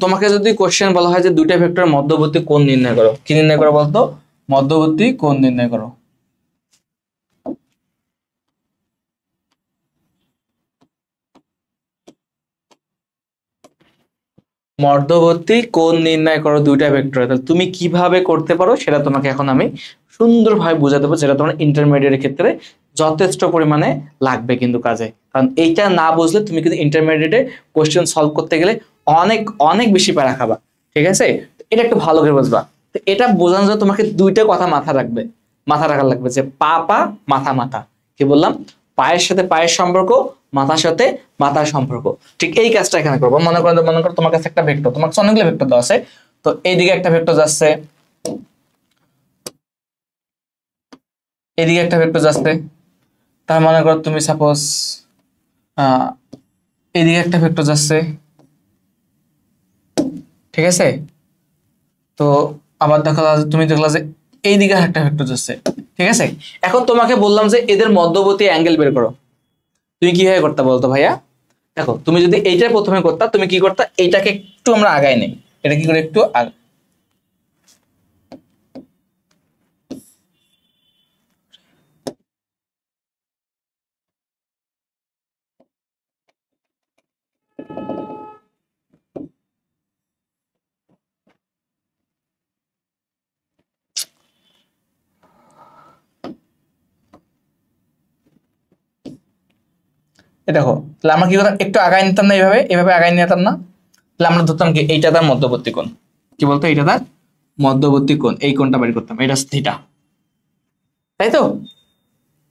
A: তোমাকে যদি কোশ্চেন বলা হয় যে দুইটা ভেক্টরের মধ্যবর্তী কোণ নির্ণয় করো, কি নির্ণয় করো বলতো, মধ্যবর্তী কোণ নির্ণয় করো। মধ্যবর্তী কোণ নির্ণয় করো দুইটা ভেক্টরে, তাহলে তুমি কিভাবে করতে পারো সেটা তোমাকে এখন আমি সুন্দরভাবে বুঝাতে পারবো, যেটা তোমার ইন্টারমিডিয়েটের ক্ষেত্রে যথেষ্ট পরিমাণে লাগবে কিন্তু কাজে। কারণ এইটা না বুঝলে তুমি কিন্তু ইন্টারমিডিয়েটে কোশ্চেন সলভ করতে গেলে অনেক অনেক বেশি প্যারা খাবা। ঠিক আছে, এটা একটু ভালো করে বুঝবা। তো এটা বোঝানোর জন্য তোমাকে দুইটা কথা মাথা রাখবে, মাথা রাখা লাগবে যে পা পা মাথা মাথা। কি বললাম? পায়ের সাথে পায়ের সম্পর্ক, মাথার সাথে মাথার সম্পর্ক। ঠিক এই কাজটা এখানে করবো। মনে করো তোমার কাছে একটা ভেক্টর, তোমার কাছে অনেকগুলো ভেক্টর দেওয়া আছে। তো এইদিকে একটা ভেক্টর যাচ্ছে, এইদিকে একটা ভেক্টর যাচ্ছে। তার মনে করো তুমি সাপোজ এইদিকে একটা ভেক্টর যাচ্ছে, ঠিক আছে? তো আবার তুমি দেখলা যে এইদিকে একটা ভেক্টর যাচ্ছে, ঠিক আছে? এখন তোমাকে বললাম যে এদের মধ্যবর্তী অ্যাঙ্গেল বের করো। তুমি কিভাবে করতে বলতো ভাইয়া? দেখো তুমি যদি এইটা প্রথমে করতা, তুমি কি করতা, এইটাকে একটু আমরা আগাই নেই, এটা কি করে একটু দেখো, তাহলে আমরা কি করতাম, একটু আগাই নিতাম না, এইভাবে এইভাবে আগাই নিতাম না? তাহলে আমরা ধরতাম কি এইটা তার মধ্যবর্তী কোণ। কি বলতো, এইটা তার মধ্যবর্তী কোণ, এই কোণটা বের করতাম, এটা থিটা। তাই তো?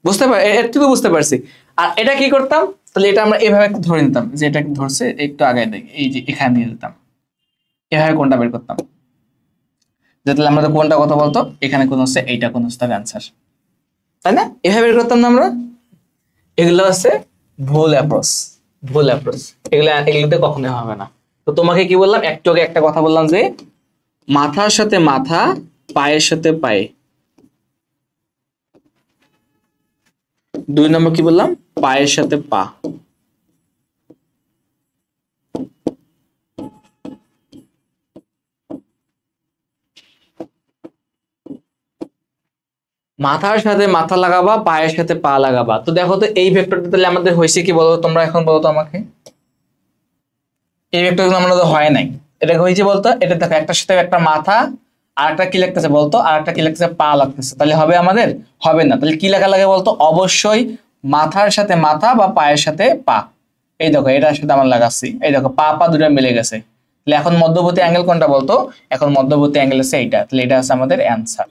A: বুঝতে পার, এটুকু বুঝতে পারছি। আর এটা কি করতাম, তাহলে এটা আমরা এভাবে একটু ধরে নিতাম, যে এটা ধরছে একটু আগায় দেয়, এই যে এখানে নিয়ে যেতাম, এভাবে কোণটা বের করতাম। যে তাহলে আমাদের কোণটা কত বলতো, এখানে কোণ হচ্ছে, এইটা কোণ হচ্ছে, তার অ্যান্সার। তাই না? এভাবে বের করতাম না আমরা? এগুলো হচ্ছে ভুল অ্যাপ্রোচ, ভুল অ্যাপ্রোচ। এগুলোতে কখনোই হবে না। তো তোমাকে কি বললাম, একটু আগে একটা কথা বললাম যে মাথার সাথে মাথা, পায়ের সাথে পায়ে। 2 নম্বর কি বললাম, পায়ের সাথে পা। মাথার সাথে মাথা লাগাবা, পায়ের সাথে পা লাগাবা। তো দেখো তো এই ভেক্টরটা তাহলে আমাদের হয়েছে কি, বলো তোমরা এখন, বলো তো আমাকে। এই ভেক্টরগুলো আমাদের হয় নাই। এটা হয়েছে বলতো, এটা দেখো একটার সাথে একটা মাথা, আর একটা কি লাগতেছে বলতো, আর একটা কি লাগতেছে, পা লাগতেছে। তাহলে হবে আমাদের? হবে না। তাহলে কি লেখা লাগে বলতো, অবশ্যই মাথার সাথে মাথা বা পায়ের সাথে পা। এই দেখো এটার সাথে আমরা লাগাচ্ছি, এই দেখো পা পা দুটো মিলে গেছে। তাহলে এখন মধ্যবর্তী অ্যাঙ্গেল কোনটা বলতো? এখন মধ্যবর্তী অ্যাঙ্গেল আছে এইটা। তাহলে এটা আছে আমাদের অ্যান্সার।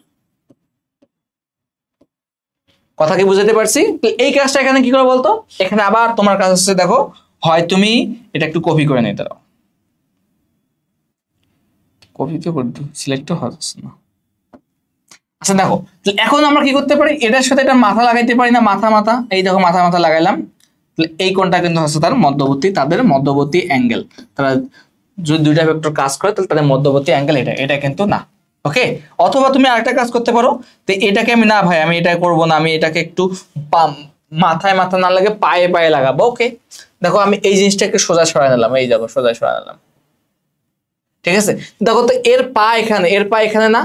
A: কথা কি বুঝাতে পারছি? এই কাজটা এখানে কি করে বলতো, এখানে আবার তোমার কাজ হচ্ছে, দেখো হয় তুমি এটা একটু কপি করে নিতে দাও, কপি তো করতে সিলেক্ট হচ্ছে না। আচ্ছা দেখো, এখন আমরা কি করতে পারি, এটার সাথে এটা মাথা লাগাইতে পারি না, মাথা মাথা, এই দেখো মাথা মাথা লাগাইলাম। তাহলে এই কোণটা কিন্তু হচ্ছে তার মধ্যবর্তী, তাদের মধ্যবর্তী অ্যাঙ্গেল। তারা যদি দুইটা ভেক্টর কাজ করে তাহলে তাদের মধ্যবর্তী অ্যাঙ্গেল এটা, এটা কিন্তু না। ওকে? অথবা তুমি আরেকটা কাজ করতে পারো, তো এটাকে আমি না ভাই আমি এটা করব না, আমি এটাকে একটু মাথায় মাথা না লাগে পায়ে পায়ে লাগাবো। ওকে, দেখো আমি এই জিনিসটা একটু সোজা সরাই নিলাম, এই দেখো সোজা সরাই নিলাম, ঠিক আছে? দেখো তো এর পা এখানে, এর পা এখানে না,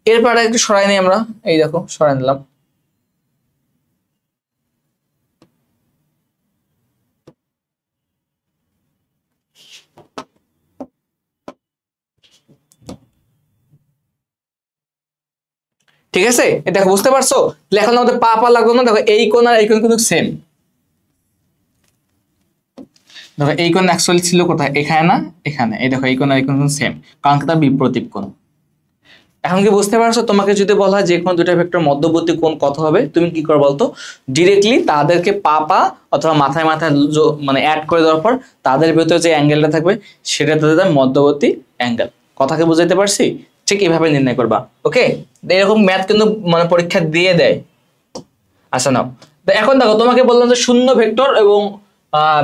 A: এর পাটা একটু সরাই নিই আমরা, এই দেখো সরাই নিলাম। ঠিক আছে? এটা দেখো বুঝতে পারছো? এখন আমাদের পা পা লাগলো না? দেখো এই কোণ আর এই কোণ কিন্তু সেম। দেখো এই কোণ অ্যাকচুয়ালি ছিল কোথায়, এখানে না এখানে। এই দেখো এই কোণ আর এই কোণ সেম, কারণ তার বিপরীত কোণ। এখন কি বুঝতে পারছো? তোমাকে যদি বলা হয় যে কোনো দুইটা ভেক্টর মধ্যবর্তী কোণ কত হবে, তুমি কি করবে বলতো, ডিরেক্টলি তাদেরকে পা পা অথবা মাথায় মাথায় মানে অ্যাড করে দেওয়ার পর তাদের ভেতরে যে অ্যাঙ্গেলটা থাকবে সেটা তাদের মধ্যবর্তী অ্যাঙ্গেল। কথাকে বুঝাইতে পারছি? ঠিক এভাবে নির্ণয় করবা। ওকে? এরকম ম্যাথ কিন্তু মানে পরীক্ষা দিয়ে দেয়। আচ্ছা নাও, তো এখন দেখো তোমাকে বললাম যে শূন্য ভেক্টর এবং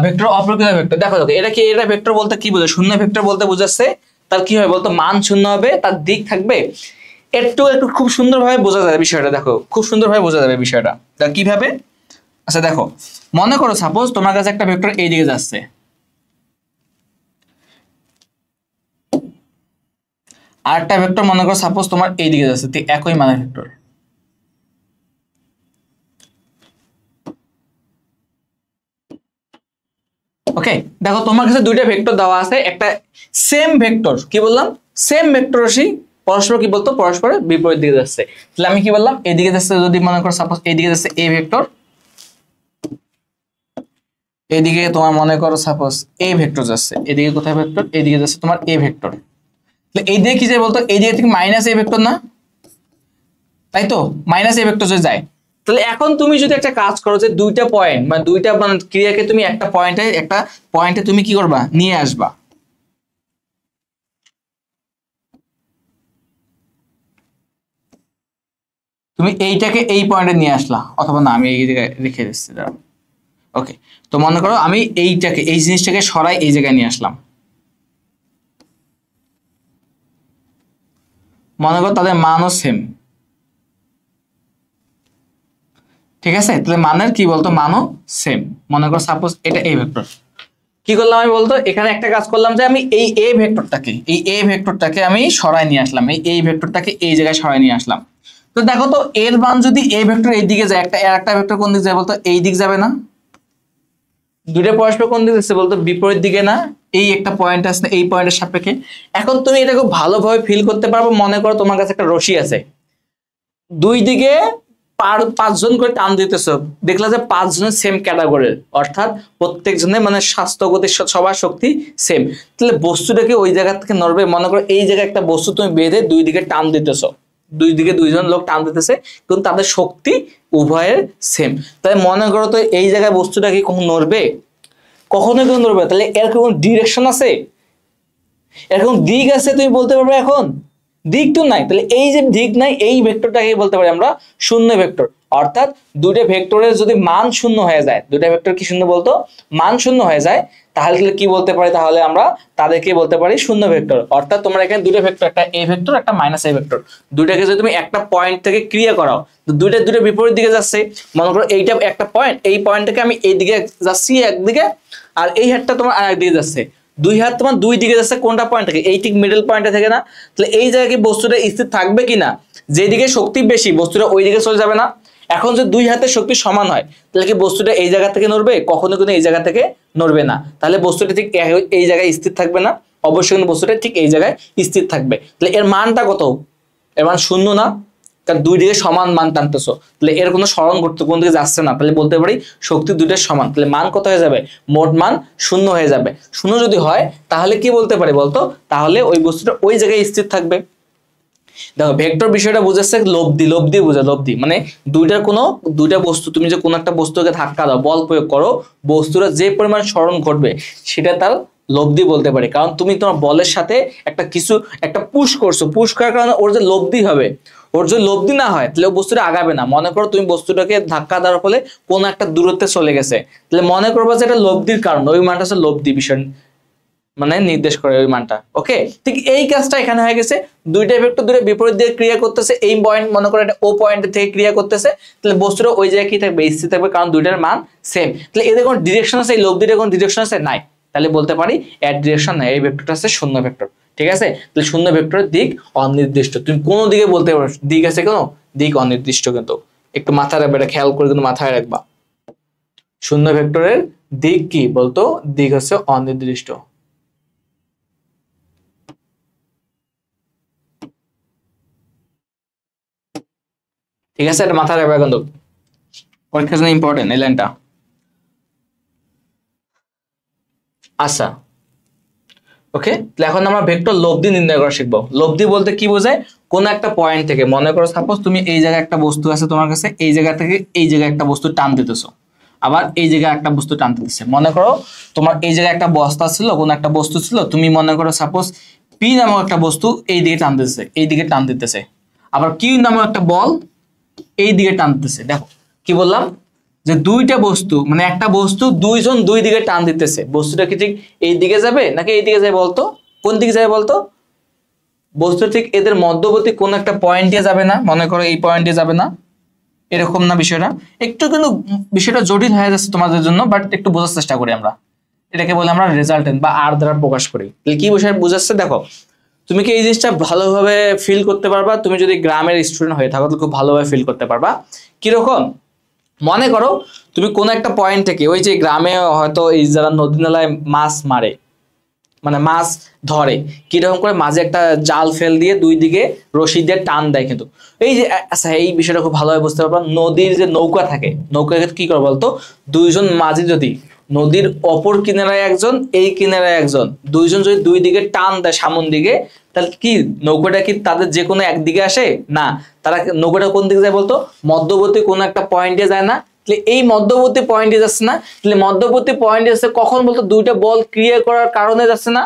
A: ভেক্টর অপ্রকৃত ভেক্টর। দেখো দেখো এটা কি, এটা ভেক্টর বলতে কি বোঝায়, শূন্য ভেক্টর বলতে বোঝাচ্ছে তার কি হবে বলতো, মান শূন্য হবে, তার দিক থাকবে। একটু একটু খুব সুন্দরভাবে বোঝা যাবে বিষয়টা, দেখো খুব সুন্দরভাবে বোঝা যাবে বিষয়টা। কিভাবে? আচ্ছা দেখো, মনে করো সাপোজ তোমার কাছে একটা ভেক্টর এই দিকে যাচ্ছে, আর একটা ভেক্টর মনে করো সাপোজ তোমার এই দিকে যাচ্ছে, তো একই মানের ভেক্টর। ওকে, দেখো তোমার কাছে দুইটা ভেক্টর দেওয়া আছে, একটা সেম ভেক্টর, কি বললাম, সেম ভেক্টর রাশি পরস্পর কি বলতো, পরস্পরের বিপরীত দিকে যাচ্ছে। তাহলে আমি কি বললাম, এদিকে যাচ্ছে, যদি মনে করো সাপোজ এইদিকে যাচ্ছে এ ভেক্টর, এদিকে তোমার মনে করো সাপোজ এ ভেক্টর যাচ্ছে, এদিকে কোথায় ভেক্টর, এদিকে যাচ্ছে তোমার এ ভেক্টর। তাহলে এই দিকে কি যায় বলতো, এই দিকে থেকে মাইনাস এ ভেক্টর না? তাই তো, মাইনাস এ ভেক্টর যদি যায়, তাহলে এখন তুমি যদি একটা কাজ করো যে দুইটা পয়েন্ট মানে দুইটা মানে ক্রিয়াকে তুমি একটা পয়েন্টে তুমি কি করবা, নিয়ে আসবা। তুমি এইটাকে এই পয়েন্টে নিয়ে আসলা, অথবা না আমি এই জায়গায় রেখে দিচ্ছি, দাঁড়াও। ওকে, তো মনে করো আমি এইটাকে এই জিনিসটাকে সরাই এই জায়গায় নিয়ে আসলাম। মনে করো তাদের মানও সেম, ঠিক আছে? তাহলে মানের কি বলতো, মানও সেম। মনে করো সাপোজ এটা এই ভেক্টর, কি করলাম আমি বলতো, এখানে একটা কাজ করলাম যে আমি এই এ ভেক্টরটাকে আমি সরাই নিয়ে আসলাম, এই ভেক্টরটাকে এই জায়গায় সরাই নিয়ে আসলাম। তো দেখো তো এর মান যদি এ ভেক্টর এই দিকে যায়, একটা ভেক্টর কোন দিকে যায় বলতো, এই দিক যাবে না? দুইটা পরস্পর কোন দিকে যাচ্ছে বলতো, বিপরীত দিকে না? এই একটা পয়েন্ট আছে, এই পয়েন্টের সাপেক্ষে। এখন তুমি এটা খুব ভালোভাবে ফিল করতে পারবো। মনে করো তোমার কাছে একটা রশি আছে, দুই দিকে পাঁচজন করে টান দিতেছ, দেখলা যে পাঁচজনের সেম ক্যাটাগরির, অর্থাৎ প্রত্যেকজনের মানে স্বাস্থ্যগতি সবার শক্তি সেম। তাহলে বস্তুটাকে ওই জায়গা থেকে নড়বে। মনে করো এই জায়গায় একটা বস্তু তুমি বেঁধে দুই দিকে টান দিতেছ, দুই দিকে দুইজন লোক টান দিতেছে, কিন্তু তাদের শক্তি উভয়ের সেম। তাহলে মনে করো তো এই জায়গায় বস্তুটা কি কখন নড়বে? কখনোই কেউ নড়বে। তাহলে এর কোনো ডিরেকশন আছে? এরকম দিক আছে তুমি বলতে পারবে? এখন দিক তো নাই। তাহলে এই যে দিক নাই, এই ভেক্টরটাকে বলতে পারি আমরা শূন্য ভেক্টর। অর্থাৎ দুইটা ভেক্টরের যদি মান শূন্য হয়ে যায়, দুইটা ভেক্টর কি শূন্য বলতো, মান শূন্য হয়ে যায়, তাহলে কি বলতে পারি, তাহলে আমরা তাদেরকে বলতে পারি শূন্য ভেক্টর। অর্থাৎ তোমরা এখানে দুটো ভেক্টর, একটা এ ভেক্টর একটা মাইনাস এ ভেক্টর, দুইটাকে যদি তুমি একটা পয়েন্ট থেকে ক্রিয়া করাও, তো দুইটা বিপরীত দিকে যাচ্ছে। মনে করো এইটা একটা পয়েন্ট, এই পয়েন্টটাকে আমি এই দিকে যাচ্ছি একদিকে, আর এই হাতটা তোমার আরেক দিকে যাচ্ছে। দুই হাত তোমার দুই দিকে যাচ্ছে, কোনটা পয়েন্ট থেকে, এই ঠিক মিডল পয়েন্টে থেকে না? তাহলে এই জায়গায় কি বস্তুটা স্থির থাকবে কিনা? যেদিকে শক্তি বেশি বস্তুটা ওই দিকে চলে যাবে না? এখন যদি দুই হাতের শক্তি সমান হয়, তাহলে কি বস্তুটা এই জায়গা থেকে নড়বে? কখনো কিন্তু এই জায়গা থেকে নড়বে না। তাহলে বস্তুটা ঠিক এই জায়গায় স্থির থাকবে না, অবশ্যই কিন্তু বস্তুটা ঠিক এই জায়গায় স্থির থাকবে। তাহলে এর মানটা কত? এর মান শূন্য না? কারণ দুই দিকে সমান মান টানতেছো, তাহলে এর কোনো স্মরণ করতে কোন দিকে যাচ্ছে না। তাহলে বলতে পারি শক্তি দুইটার সমান। তাহলে মান কত হয়ে যাবে? মোট মান শূন্য হয়ে যাবে। শূন্য যদি হয় তাহলে কি বলতে পারি বলতো, তাহলে ওই বস্তুটা ওই জায়গায় স্থির থাকবে। দেখো ভেক্টর বিষয়টা বুঝাচ্ছে লব্ধি বোঝা। লব্ধি মানে দুইটা বস্তু, তুমি যে কোনো একটা বস্তুকে ধাক্কা দাও, বল প্রয়োগ করো, বস্তুটা যে পরিমাণ স্মরণ ঘটবে সেটা তার লব্ধি বলতে পারে। কারণ তুমি তোমার বলের সাথে একটা পুশ করছো, পুশ করার কারণে ওর যে লব্ধি হবে, ওর যদি লব্ধি না হয় তাহলে বস্তুটা আগাবে না। মনে করো তুমি বস্তুটাকে ধাক্কা দেওয়ার ফলে কোনো একটা দূরত্বে চলে গেছে, তাহলে মনে করবো যে এটা লব্ধির কারণ, ওই মানটা হচ্ছে লব্ধি বিষয় মানে নির্দেশ করে ওই মানটা। ওকে, ঠিক এই কাজটা এখানে হয়ে গেছে। দুইটা ভেক্টর দুইটা বিপরীত দিকে ক্রিয়া করতেছে, এই পয়েন্ট মনে করো এটা ও পয়েন্ট থেকে ক্রিয়া করতেছে, তাহলে বস্তুটা ওই জায়গায় কি থাকবে? স্থির থাকবে, কারণ দুইটার মান সেম। তাহলে এদের কোনো ডিরেকশন আছে? এই লব্ধির কোনো ডিরেকশন আছে? নাই। তাহলে বলতে পারি এর ডিরেকশন নাই, এই ভেক্টরটা আছে শূন্য ভেক্টর। ঠিক আছে, তাহলে শূন্য ভেক্টরের দিক অনির্দিষ্ট। তুমি কোন দিকে বলতে পারো দিক আছে, কোনো দিক অনির্দিষ্ট। কিন্তু একটু মাথায় রাখবে, এটা খেয়াল করে কিন্তু মাথায় রাখবা। শূন্য ভেক্টরের দিক কি বলতো? দিক হচ্ছে অনির্দিষ্ট। ঠিক আছে, এটা মাথায় রাখবে কিন্তু, পরীক্ষার জন্য ইম্পর্টেন্ট এই লাইনটা। আচ্ছা, ওকে, তাহলে এখন আমরা ভেক্টর লব্ধি নির্ণয় করা শিখবো। লব্ধি বলতে কি বোঝায়? কোন একটা পয়েন্ট থেকে, মনে করো সাপোজ তুমি এই জায়গায় একটা বস্তু আছে তোমার কাছে, এই জায়গা থেকে এই জায়গায় একটা বস্তু টান দিতেছো, আবার এই জায়গায় একটা বস্তু টান দিতেছে। মনে করো তোমার এই জায়গায় একটা বস্তা ছিল, কোন একটা বস্তু ছিল, তুমি মনে করো সাপোজ পি নামক একটা বস্তু এই দিকে টান দিতেছে, এই দিকে টান দিতেছে, আবার কিউ নামক একটা বল এই দিকে টান দিতেছে। দেখো কি বললাম, যে দুইটা বস্তু মানে একটা বস্তু দুইজন দুই দিকে টান দিতেছে, বস্তুটা কি ঠিক এই দিকে যাবে নাকি এই দিকে যাবে বলতো? কোন দিকে যাবে বলতো? বস্তু ঠিক এদের মধ্যবর্তী কোন একটা পয়েন্টে যাবে না? মনে করো এই পয়েন্টে যাবে না, এরকম না বিষয়টা? একটু কিন্তু বিষয়টা জটিল হয়ে যাচ্ছে তোমাদের জন্য, বাট একটু বোঝার চেষ্টা করি আমরা। এটাকে বলে আমরা রেজাল্টেন্ট বা আর দ্বারা প্রকাশ করি। তাহলে কি বিষয় বোঝাচ্ছে দেখো, তুমি কি এই জিনিসটা ভালোভাবে ফিল করতে পারবা? তুমি যদি গ্রামের স্টুডেন্ট হয়ে থাকো তো খুব ভালোভাবে ফিল করতে পারবা। কিরকম? মনে করো তুমি কোন একটা পয়েন্ট থেকে, ওই যে গ্রামে হয়তো এই যারা নদী নালায় মাছ মারে, মানে মাছ ধরে, কিরকম করে মাঝে একটা জাল ফেল দিয়ে দুই দিকে রশি দিয়ে টান দেয়। কিন্তু এই যে আচ্ছা, এই বিষয়টা খুব ভালোভাবে বুঝতে পারবা। নদীর যে নৌকা থাকে, নৌকাকে কি করে বলতো? দুইজন মাঝি যদি নদীর অপর কিনারায় একজন, এই কিনারায় একজন, দুইজন যদি দুই দিকে টান দেয় সামন দিকে, তাহলে কি নৌকাটা কি তাদের যে কোনো একদিকে আসে না, তারা নৌকাটা কোন দিকে যায় বলতো, মধ্যবর্তী কোনো একটা পয়েন্টে যায় না। তাহলে এই মধ্যবর্তী পয়েন্টে যাচ্ছে না, তাহলে মধ্যবর্তী পয়েন্টে যাচ্ছে কখন বলতো, দুইটা বল ক্রিয়া করার কারণে যাচ্ছে না।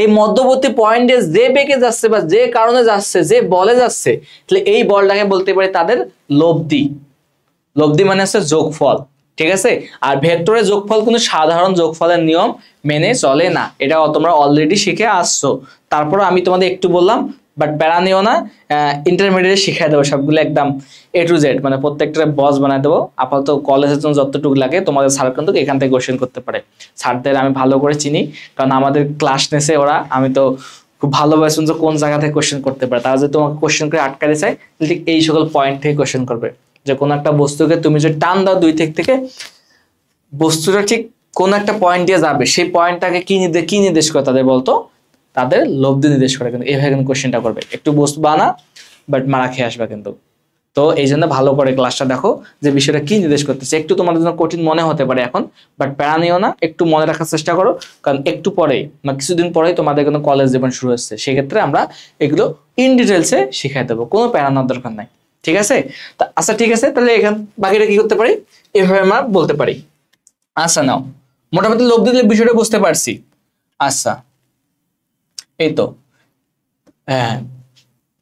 A: এই মধ্যবর্তী পয়েন্টে যে বেগে যাচ্ছে বা যে কারণে যাচ্ছে, যে বলে যাচ্ছে, তাহলে এই বলটাকে বলতে পারি তাদের লব্ধি। লব্ধি মানে হচ্ছে যোগফল, ঠিক আছে। আর ভেক্টরের যোগফল কিন্তু সাধারণ যোগফলের নিয়ম মেনে চলে না, এটা তোমরা অলরেডি শিখে আসছো। তারপর আমি তোমাদের একটু বললাম, বাট প্যারা নিও না, ইন্টারমিডিয়েট শিখাই দেবো সবগুলো একদম A to Z, মানে প্রত্যেকটা বস বানাই দেবো। আপাতত কলেজের জন্য যতটুকু লাগে তোমাদের স্যার কিন্তু এখান থেকে কোশ্চেন করতে পারে। স্যারদের আমি ভালো করে চিনি, কারণ আমাদের ক্লাস নেছে ওরা, আমি তো খুব ভালোভাবে শুনছো কোন জায়গা থেকে কোশ্চেন করতে পারে। তারা যদি তোমাকে কোশ্চেন করে আটকাতে চায়, ঠিক এই সকল পয়েন্ট থেকে কোশ্চেন করবে। যে কোনো একটা বস্তুকে তুমি যদি টান দাও দুই দিক থেকে, বস্তুটা ঠিক কোন একটা পয়েন্ট দিয়ে যাবে, সেই পয়েন্টটাকে কি নির্দেশ করে তাদের বলতো, তাদের লব্ধি নির্দেশ করে। কিন্তু এইভাবে কিন্তু কোশ্চেনটা করবে, একটু বস্তু বানা বাট মারা খেয়ে আসবে কিন্তু। তো এই জন্য ভালো করে ক্লাসটা দেখো যে বিষয়টা কি নির্দেশ করতেছে। একটু তোমাদের জন্য কঠিন মনে হতে পারে এখন, বাট প্যারা নিও না, একটু মনে রাখার চেষ্টা করো, কারণ একটু পরেই বা কিছুদিন পরেই তোমাদের কিন্তু কলেজ জীবন শুরু হচ্ছে। সেক্ষেত্রে আমরা এগুলো ইন ডিটেলসে শিখাই দেবো, কোনো প্যারা নেওয়ার দরকার নাই, ঠিক আছে। আচ্ছা ঠিক আছে, তাহলে এখান বাকিটা কি করতে পারি, এভাবে আমরা বলতে পারি। আচ্ছা নাও, মোটামুটি লব্ধি দিলে বিষয়টা বুঝতে পারছি। আচ্ছা এই তো, হ্যাঁ,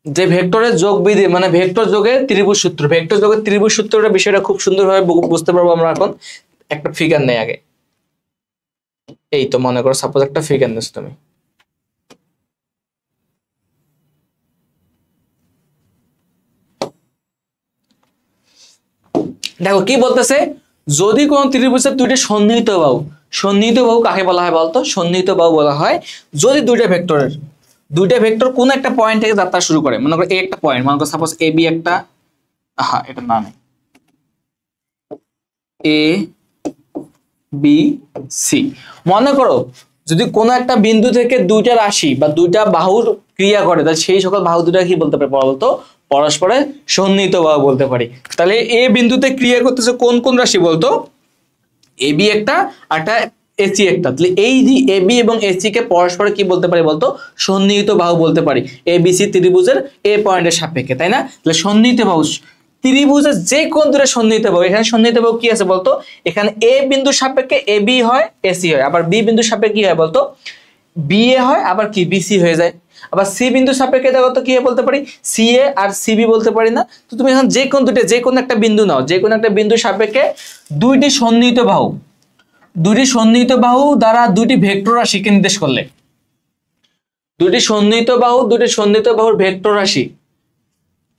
A: যে ভেক্টরের যোগ বিধি মানে ভেক্টর যোগের ত্রিভুজ সূত্র, ভেক্টর যোগের ত্রিভুজ সূত্রটা বিষয়টা খুব সুন্দরভাবে বুঝতে পারবো আমরা এখন। একটা ফিগার নেই আগে, এই তো মনে করো সাপোজ একটা ফিগার নিস তুমি, দেখো কি বলতেছে, যদি কোন ত্রিভুজের দুইটা সন্নিহিত বাহু, সন্নিহিত বাহু কাকে বলা হয় বলতো, সন্নিহিত বাহু বলা হয় যদি দুইটা ভেক্টর কোন একটা পয়েন্ট থেকে যাত্রা শুরু করে। মনে করো এ একটা পয়েন্ট, মনে করো সাপোজ এ বি একটা, এটা না নেই, এ বি সি। মনে করো যদি কোনো একটা বিন্দু থেকে দুইটা রাশি বা দুইটা বাহুর ক্রিয়া করে, তাহলে সেই সকল বাহু দুটা কি বলতে পারি বলতো, পরস্পরের সন্নিহিত বাহু বলতে পারি। তাহলে এ বিন্দুতে ক্রিয়া করতেছে কোন কোন রাশি বলতো, এ বি একটা আর একটা এসি একটা। তাহলে এই যে এ বি এবং এসি কে পরস্পর কি বলতে পারি বলতো, সন্নিহিত বাহু বলতে পারি, এ বি সি ত্রিভুজের এ পয়েন্টের সাপেক্ষে, তাই না। তাহলে সন্নিহিত বাহু, ত্রিভুজের যে কোন দূরে সন্নিহিত বাহু, এখানে সন্নিহিত বাহু কি আছে বলতো, এখানে এ বিন্দুর সাপেক্ষে এ বি হয়, এসি হয়, আবার বি বিন্দুর সাপেক্ষে কি হয় বলতো, বি এ হয়, আবার কি বিসি হয়ে যায়। আবার সি বিন্দুর সাপেক্ষে দেখো তো কি বলতে পারি, সি এ আর সিবি বলতে পারি না। তো তুমি এখন যে কোনো একটা বিন্দু নাও, যে কোনো একটা বিন্দুর সাপেক্ষে দুইটি সন্নিহিত বাহু দ্বারা দুইটি ভেক্টর রাশিকে নির্দেশ করলে, দুইটি সন্নিহিত বাহুর ভেক্টর রাশি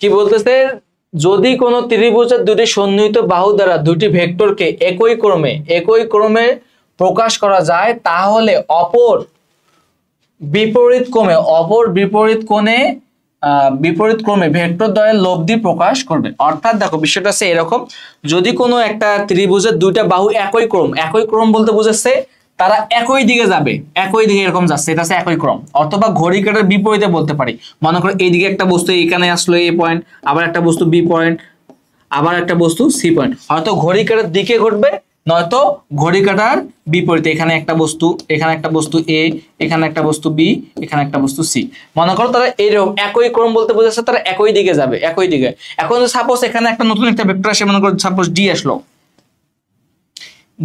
A: কি বলতেছে, যদি কোনো ত্রিভুজের দুটি সন্নিহিত বাহু দ্বারা দুটি ভেক্টরকে একই ক্রমে প্রকাশ করা যায়, তাহলে অপর বিপরীত ক্রমে ভেক্টর দ্বয়ের লব্ধি প্রকাশ করবে। অর্থাৎ দেখো বিষয়টা হচ্ছে এরকম, যদি কোনো একটা ত্রিভুজের দুইটা বাহু একই ক্রম বলতে বুঝাচ্ছে তারা একই দিকে যাবে, একই দিকে এরকম যাচ্ছে, এটা হচ্ছে একই ক্রম। অথবা ঘড়ি কাঁটার বিপরীতে বলতে পারি, মনে করো এইদিকে একটা বস্তু এখানে আসলো এ পয়েন্ট, আবার একটা বস্তু বি পয়েন্ট, আবার একটা বস্তু সি পয়েন্ট, হয়তো ঘড়ি কাঁটার দিকে ঘটবে, নয়তো ঘড়ি কাঁটার বিপরীতে। এখানে একটা বস্তু এ, এখানে একটা বস্তু বি, এখানে একটা বস্তু সি। মনে করো তারা এইরকম একই ক্রম বলতে বোঝাচ্ছে তারা একই দিকে যাবে, একই দিকে। এখন সাপোজ এখানে একটা নতুন একটা ভেক্টর আসে, মনে করো সাপোজ ডি আসলো,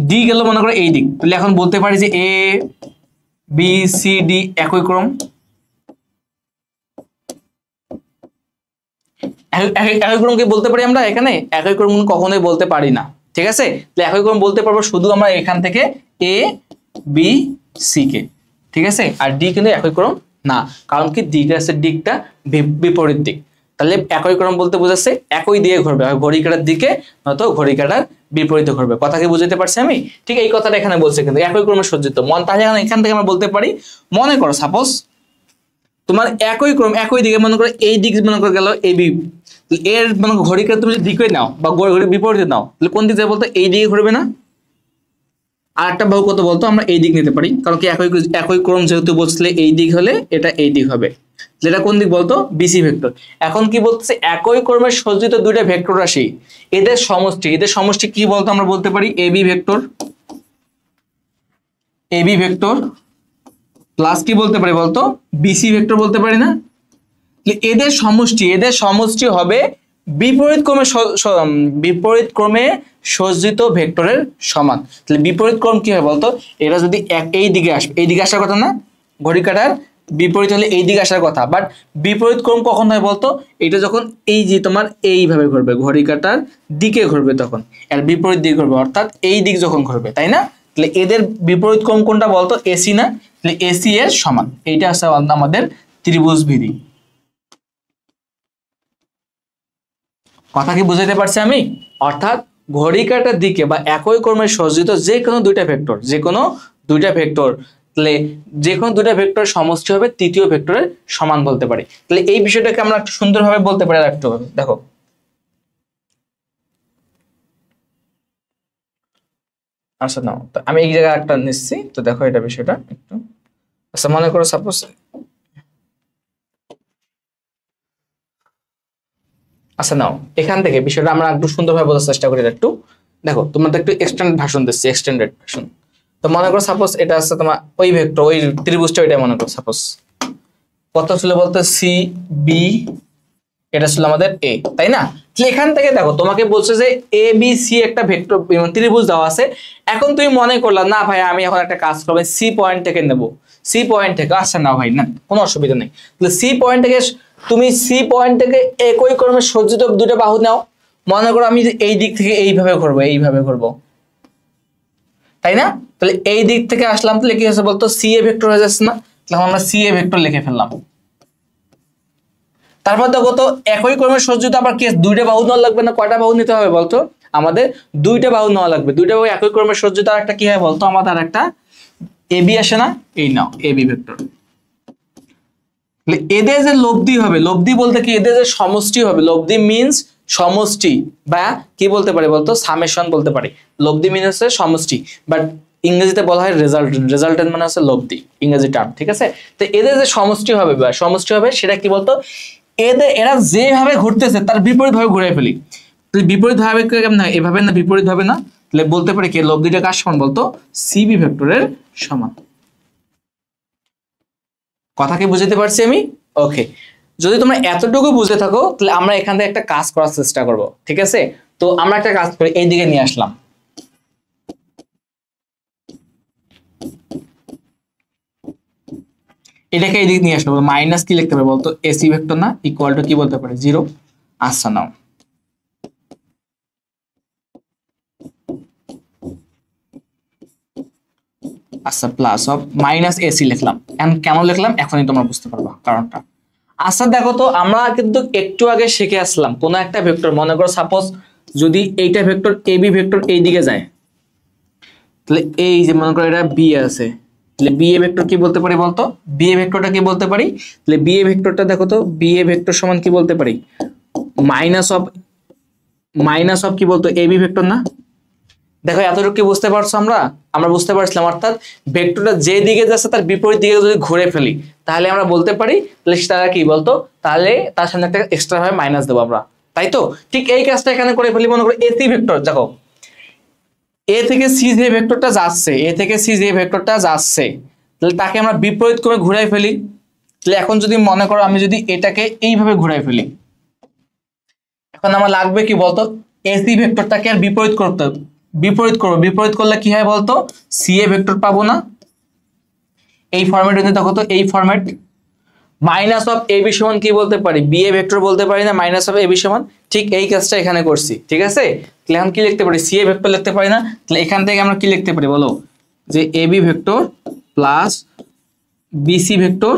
A: ডি গেল মনে করো এই দিক, তাহলে এখন বলতে পারি যে এ বি সি ডি একই ক্রম, একই ক্রম কি বলতে পারি আমরা, এখানে একই ক্রম কখনোই বলতে পারি না, ঠিক আছে। তাহলে একই ক্রম বলতে পারবো শুধু আমরা এখান থেকে এ বি সি কে, ঠিক আছে। আর ডি কিন্তু একই ক্রম না, কারণ কি দিকটা বিপরীত দিক। তাহলে একই ক্রম বলতে বোঝাচ্ছে একই দিকে ঘুরবে, ঘড়ি কাঁটার দিকে নয়তো ঘড়ি কাঁটার বিপরীতে ঘুরবে। কথা কি বুঝতে পারছি আমি, ঠিক এই কথাটা এখানে বলছে কিন্তু একই ক্রমে সজ্জিত। তাহলে এখান থেকে আমরা বলতে পারি, মনে করো সাপোজ তোমার একই ক্রম একই দিকে, মনে করো এই দিক মনে করো গেল এ বি, এর মনে করো ঘড়ি কাঁটা তুমি দিকে নাও বা ঘড়ি বিপরীতে নাও, তাহলে কোন দিক যাবে বলতো, এই দিকে ঘুরবে না। আর একটা বাহু কত বলতো, আমরা এই দিক নিতে পারি, কারণ কি একই ক্রম যেহেতু বলছিলে এই দিক হলে এটা এই দিক হবে, যেটা কোন দিক বলতো, বিসি ভেক্টর। এখন কি বলতেছে, একই ক্রমে সজ্জিত দুইটা ভেক্টর রাশি, এদের সমষ্টি কি বলতো আমরা বলতে পারি A B vector, AB vector plus কি বলতে পারি বলতো, বিসি ভেক্টর বলতে পারি না? এদের সমষ্টি হবে বিপরীত ক্রমে সজ্জিত ভেক্টরের সমান। তাহলে বিপরীত ক্রম কি হয় বলতো, এরা যদি এই দিকে আসবে, এই দিকে আসার কথা না, ঘড়ি কাঁটার বিপরীত হলে এই দিকে আসার কথা, বাট বিপরীত ক্রম কখন হয় বলতো, এটা যখন এই যে তোমার এইভাবে ঘুরবে, ঘড়ি কাঁটার দিকে ঘুরবে তখন, এর বিপরীত দিকে ঘুরবে, অর্থাৎ এই দিক যখন ঘুরবে, তাই না? তাহলে এদের বিপরীত ক্রম কোনটা বলতো, এসি না? তাহলে এসি এর সমান, এইটা আছে আমাদের ত্রিভুজ বিধি। কথা কি বুঝাইতে পারছি আমি? অর্থাৎ ঘড়ি কাঁটার দিকে বা একই ক্রমে সজ্জিত যে কোনো দুইটা ভেক্টর, তাহলে যে কোনো দুইটা ভেক্টর সমষ্টি হবে তৃতীয় ভেক্টরের সমান বলতে পারি। তাহলে এই বিষয়টাকে আমরা একটু সুন্দরভাবে বলতে পারি আরেকটু ভাবে, দেখো আচ্ছা নাও, তো আমি এই জায়গায় একটা নিচ্ছি, তো দেখো এটা বিষয়টা একটু, আচ্ছা মনে করো সাপোজ, আচ্ছা নাও এখান থেকে বিষয়টা আমরা একটু সুন্দরভাবে বোঝার চেষ্টা করি একটু। দেখো তোমাদের একটু এক্সটেন্ডেড ভার্সন দিচ্ছি, এক্সটেন্ডেড ভার্সন। তো মনে করো সাপোজ এটা আছে তোমার ওই ভেক্টর, ওই ত্রিভুজটা, ওইটা মনে করো সাপোজ কত ছিল বলতে, সি বি, এটা ছিল আমাদের এ, তাই না? তাহলে এখান থেকে দেখো তোমাকে বলছে যে এ বি সি একটা ভেক্টর ত্রিভুজ দেওয়া আছে। এখন তুমি মনে করলা না ভাই আমি এখন একটা কাজ করবো, সি পয়েন্ট থেকে নেব, সি পয়েন্ট থেকে, আচ্ছা না ভাই না কোনো অসুবিধা নেই। তাহলে সি পয়েন্ট থেকে তুমি সি পয়েন্ট থেকে একই ক্রমে সজ্জিত দুটো বাহু নাও। মনে করো আমি এই দিক থেকে এইভাবে ঘুরবো, এইভাবে ঘুরবো, তাই না? তাহলে এই দিক থেকে আসলাম, তাহলে কি হচ্ছে বলতো, সি এ ভেক্টর হয়ে যাচ্ছে না? তাহলে আমরা সি এ ভেক্টর লিখে ফেললাম। তারপর দেখো তো একই ক্রমে সজ্জিত আবার কেস, দুইটা বাহু নেওয়া লাগবে না? কয়টা বাহু নিতে হবে বলতো, আমাদের দুইটা বাহু নেওয়া লাগবে। দুইটা বাহু একই ক্রমে সজ্জিত আর একটা কি হয় বলতো, আমাদের আর একটা এবি আসে না? এই নাও এবি ভেক্টর। এদের যে লব্ধি হবে, লব্ধি বলতে কি, এদের যে সমষ্টি হবে, লব্ধি মিন্স সমষ্টি, বা কি বলতে পারি বলতো, সামেশন বলতে পারি। লব্ধি মিন্স হচ্ছে সমষ্টি, বাট ইংরেজিতে বলা হয় রেজাল্টেন্ট, রেজাল্টেন্ট মানে হচ্ছে লব্ধি, ইংরেজি টার্ম, ঠিক আছে? তো এদের যে সমষ্টি হবে বা সমষ্টি হবে সেটা কি বলতো, এরা যেভাবে ঘুরতেছে তার বিপরীত ভাবে ঘুরে ফেলি। তাহলে বিপরীত ভাবে কেমন হয়, এভাবে না, বিপরীত ভাবে না? তাহলে বলতে পারি কি, লব্ধিটা কার সমান বলতো, সিবি ভেক্টরের সমান। কথা কি বুঝতে পারছি আমি? ওকে, যদি তোমরা এতটুকু বুঝে থাকো তাহলে আমরা এখান থেকে একটা কাজ করার চেষ্টা করব, ঠিক আছে? তো আমরা একটা কাজ করি, এই দিকে নিয়ে আসলাম, এটাকে এই দিকে নিয়ে আসবো, মাইনাস কি লিখতে পারি বলতো, এসি ভেক্টর না, ইকুয়াল টু কি বলতে পারি, জিরো। আচ্ছা নাও, আচ্ছা প্লাস অফ মাইনাস এসি লিখলাম। এখন কেন লিখলাম এখনই তোমরা বুঝতে পারবা কারণটা। আচ্ছা দেখো তো আমরা কিন্তু একটু আগে শিখে আসলাম কোন একটা ভেক্টর, মনে করো সাপোজ যদি এইটা ভেক্টর এবি ভেক্টর এই দিকে যায়, তাহলে এই যে মনে করো এটা বি আছে, তাহলে বি এ ভেক্টর কি বলতে পারি বলতো, বি এ ভেক্টরটা কি বলতে পারি, তাহলে বি এ ভেক্টরটা দেখো তো, বি এ ভেক্টর সমান কি বলতে পারি, মাইনাস অফ, কি বলতো, এবি ভেক্টর না? দেখো এতটুকু কি বুঝতে পারছো, আমরা আমরা বুঝতে পারছিলাম, অর্থাৎ ভেক্টরটা যে দিকে যাচ্ছে তার বিপরীত দিকে যদি ঘুরে ফেলি তাহলে আমরা বলতে পারি, তাহলে তারা কি বলতো, তাহলে তার সামনে একটা এক্সট্রা ভাবে মাইনাস দেবো আমরা, তাই তো? ঠিক এই কাজটা এখানে করে ফেলি। মনে করো এসি ভেক্টর, দেখো এ থেকে সি যে ভেক্টরটা যাচ্ছে, তাহলে তাকে আমরা বিপরীত করে ঘুরাই ফেলি। তাহলে এখন যদি মনে করো আমি যদি এটাকে এইভাবে ঘুরাই ফেলি, এখন আমার লাগবে কি বলতো, এসি ভেক্টরটাকে আর বিপরীত করতে হবে, বিপরীত করলে কি হয় বলতো, সি এ ভেক্টর পাবো না? এই ফরম্যাট যদি দেখো তো, এই format, minus of A B সমান কি বলতে পারি, বি এ ভেক্টর বলতে পারি না, মাইনাস অফ এ বি সমান, ঠিক এই কাজটা এখানে করছি, ঠিক আছে? তাহলে এখন কি লিখতে পারি, সি এ ভেক্টর লিখতে পারি না? তাহলে এখান থেকে আমরা কি লিখতে পারি বলো, যে A B vector plus BC vector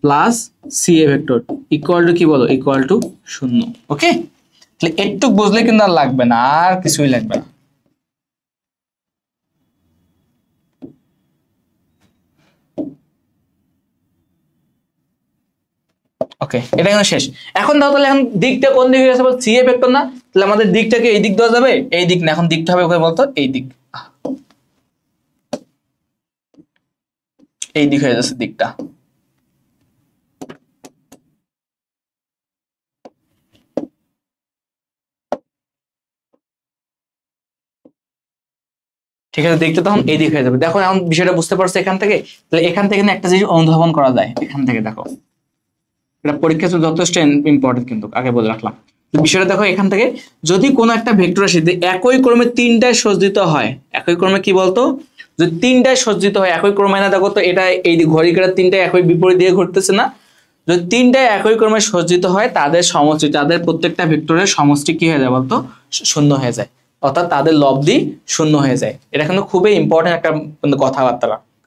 A: plus C A vector equal to কি বলো, ইকুয়াল টু 0। ওকে, তাহলে একটু বুঝলে কিন্তু আর লাগবে না, আর কিছুই লাগবে না। ওকে, এটা কিন্তু শেষ। এখন দাও তাহলে, এখন দিকটা কোন দিকে গেছে বল, সি এ ভেক্টর না? তাহলে আমাদের দিকটাকে এই দিক দেওয়া যাবে, এই দিক না, এখন দিকটা হবে কোথায় বলতো, এই দিক, এই দিক হয়ে যাচ্ছে দিকটা। ঠিক আছে, দেখতে তখন এই দিক হয়ে যাবে। দেখো এখন বিষয়টা বুঝতে পারছো এখান থেকে। তাহলে এখান থেকে না একটা জিনিস অনুধাবন করা যায় এখান থেকে। দেখো এটা পরীক্ষা যথেষ্ট ইম্পর্টেন্ট, কিন্তু আগে বলে রাখলাম। বিষয়টা দেখো এখান থেকে, যদি কোনো একটা ভেক্টর রাশি একই ক্রমে তিনটায় সজ্জিত হয়, একই ক্রমে কি বলতো, যদি তিনটায় সজ্জিত হয় একই ক্রমে, না দেখো তো এটা এই ঘড়ি কাঁটার তিনটায় একই বিপরীত দিয়ে ঘুরতেছে না, যদি তিনটায় একই ক্রমে সজ্জিত হয় তাদের সমষ্টি, তাদের প্রত্যেকটা ভেক্টরের সমষ্টি কি হয়ে যায় বলতো, শূন্য হয়ে যায়, অর্থাৎ তাদের লব্ধি শূন্য হয়ে যায়। এটা কিন্তু খুবই ইম্পর্টেন্ট একটা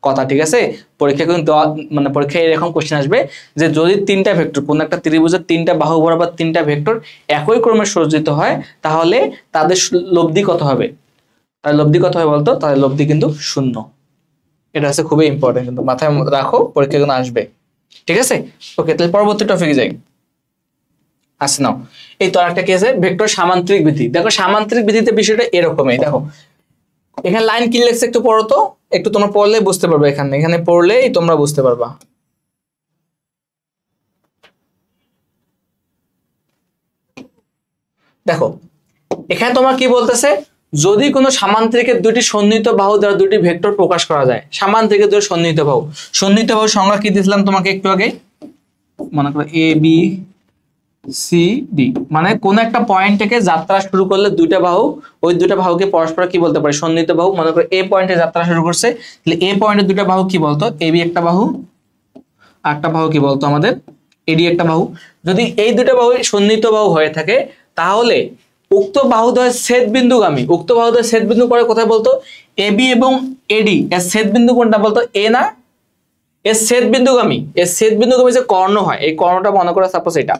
A: কথা, ঠিক আছে। পরীক্ষা কিন্তু মানে পরীক্ষায় এরকম কোশ্চেন আসবে যে যদি তিনটা ভেক্টর, কোন একটা ত্রিভুজের তিনটা বাহু বরাবর তিনটা ভেক্টর একই ক্রমে সজ্জিত হয়, তাহলে তাদের লব্ধি কত হবে, তাহলে লব্ধি কত হবে বলতো, তাহলে লব্ধি কিন্তু শূন্য। এটা হচ্ছে খুবই ইম্পর্টেন্ট, কিন্তু মাথায় রাখো, পরীক্ষা কিন্তু আসবে। ঠিক আছে, ওকে, তাহলে পরবর্তী টপিকে যাই। আচ্ছা নাও, এই তো আরেকটা কি আছে, ভেক্টর সামান্তরিক বিধি। দেখো সামান্তরিক বিধিতে বিষয়টা এরকমই। দেখো এখানে লাইন কি লিখছে একটু পড়ো তো, একটু তোমরা পড়লে বুঝতে পারবে, এখানে এখানে পড়লেই তোমরা বুঝতে পারবা। দেখো এখানে তোমার কি বলতেছে, যদি কোনো সামান্তরিকের দুটি সন্নিহিত বাহু দ্বারা দুটি ভেক্টর প্রকাশ করা যায়, সামান্তরিকের দুটি সন্নিহিত বাহু, সন্নিহিত বাহু সংজ্ঞা কি দিয়েছিলাম তোমাকে একটু আগে, মনে করো এ বি সি ডি, মানে কোন একটা পয়েন্ট থেকে যাত্রা শুরু করলে দুইটা বাহু, ওই দুইটা বাহুকে পরস্পর কি বলতে পারে, সন্নিহিত বাহু। মনে করো এ পয়েন্টে যাত্রা শুরু করছে, তাহলে এ পয়েন্টের দুইটা বাহু কি বলতো, এ বি একটা বাহু, আর একটা বাহু কি বলতো আমাদের এডি একটা বাহু। যদি এই দুটো বাহু সন্নিহিত বাহু হয়ে থাকে, তাহলে উক্ত বাহুদ্বয় ছেদবিন্দুগামী, উক্ত বাহুদ্বয় ছেদবিন্দু করে কোথায় বলতো, এবি এবং এডি এর ছেদবিন্দু কোনটা বলতো, এ না, এর ছেদবিন্দুগামী, এর ছেদবিন্দুগামী যে কর্ণ হয়, এই কর্ণটা মনে করো সাপোজ এটা।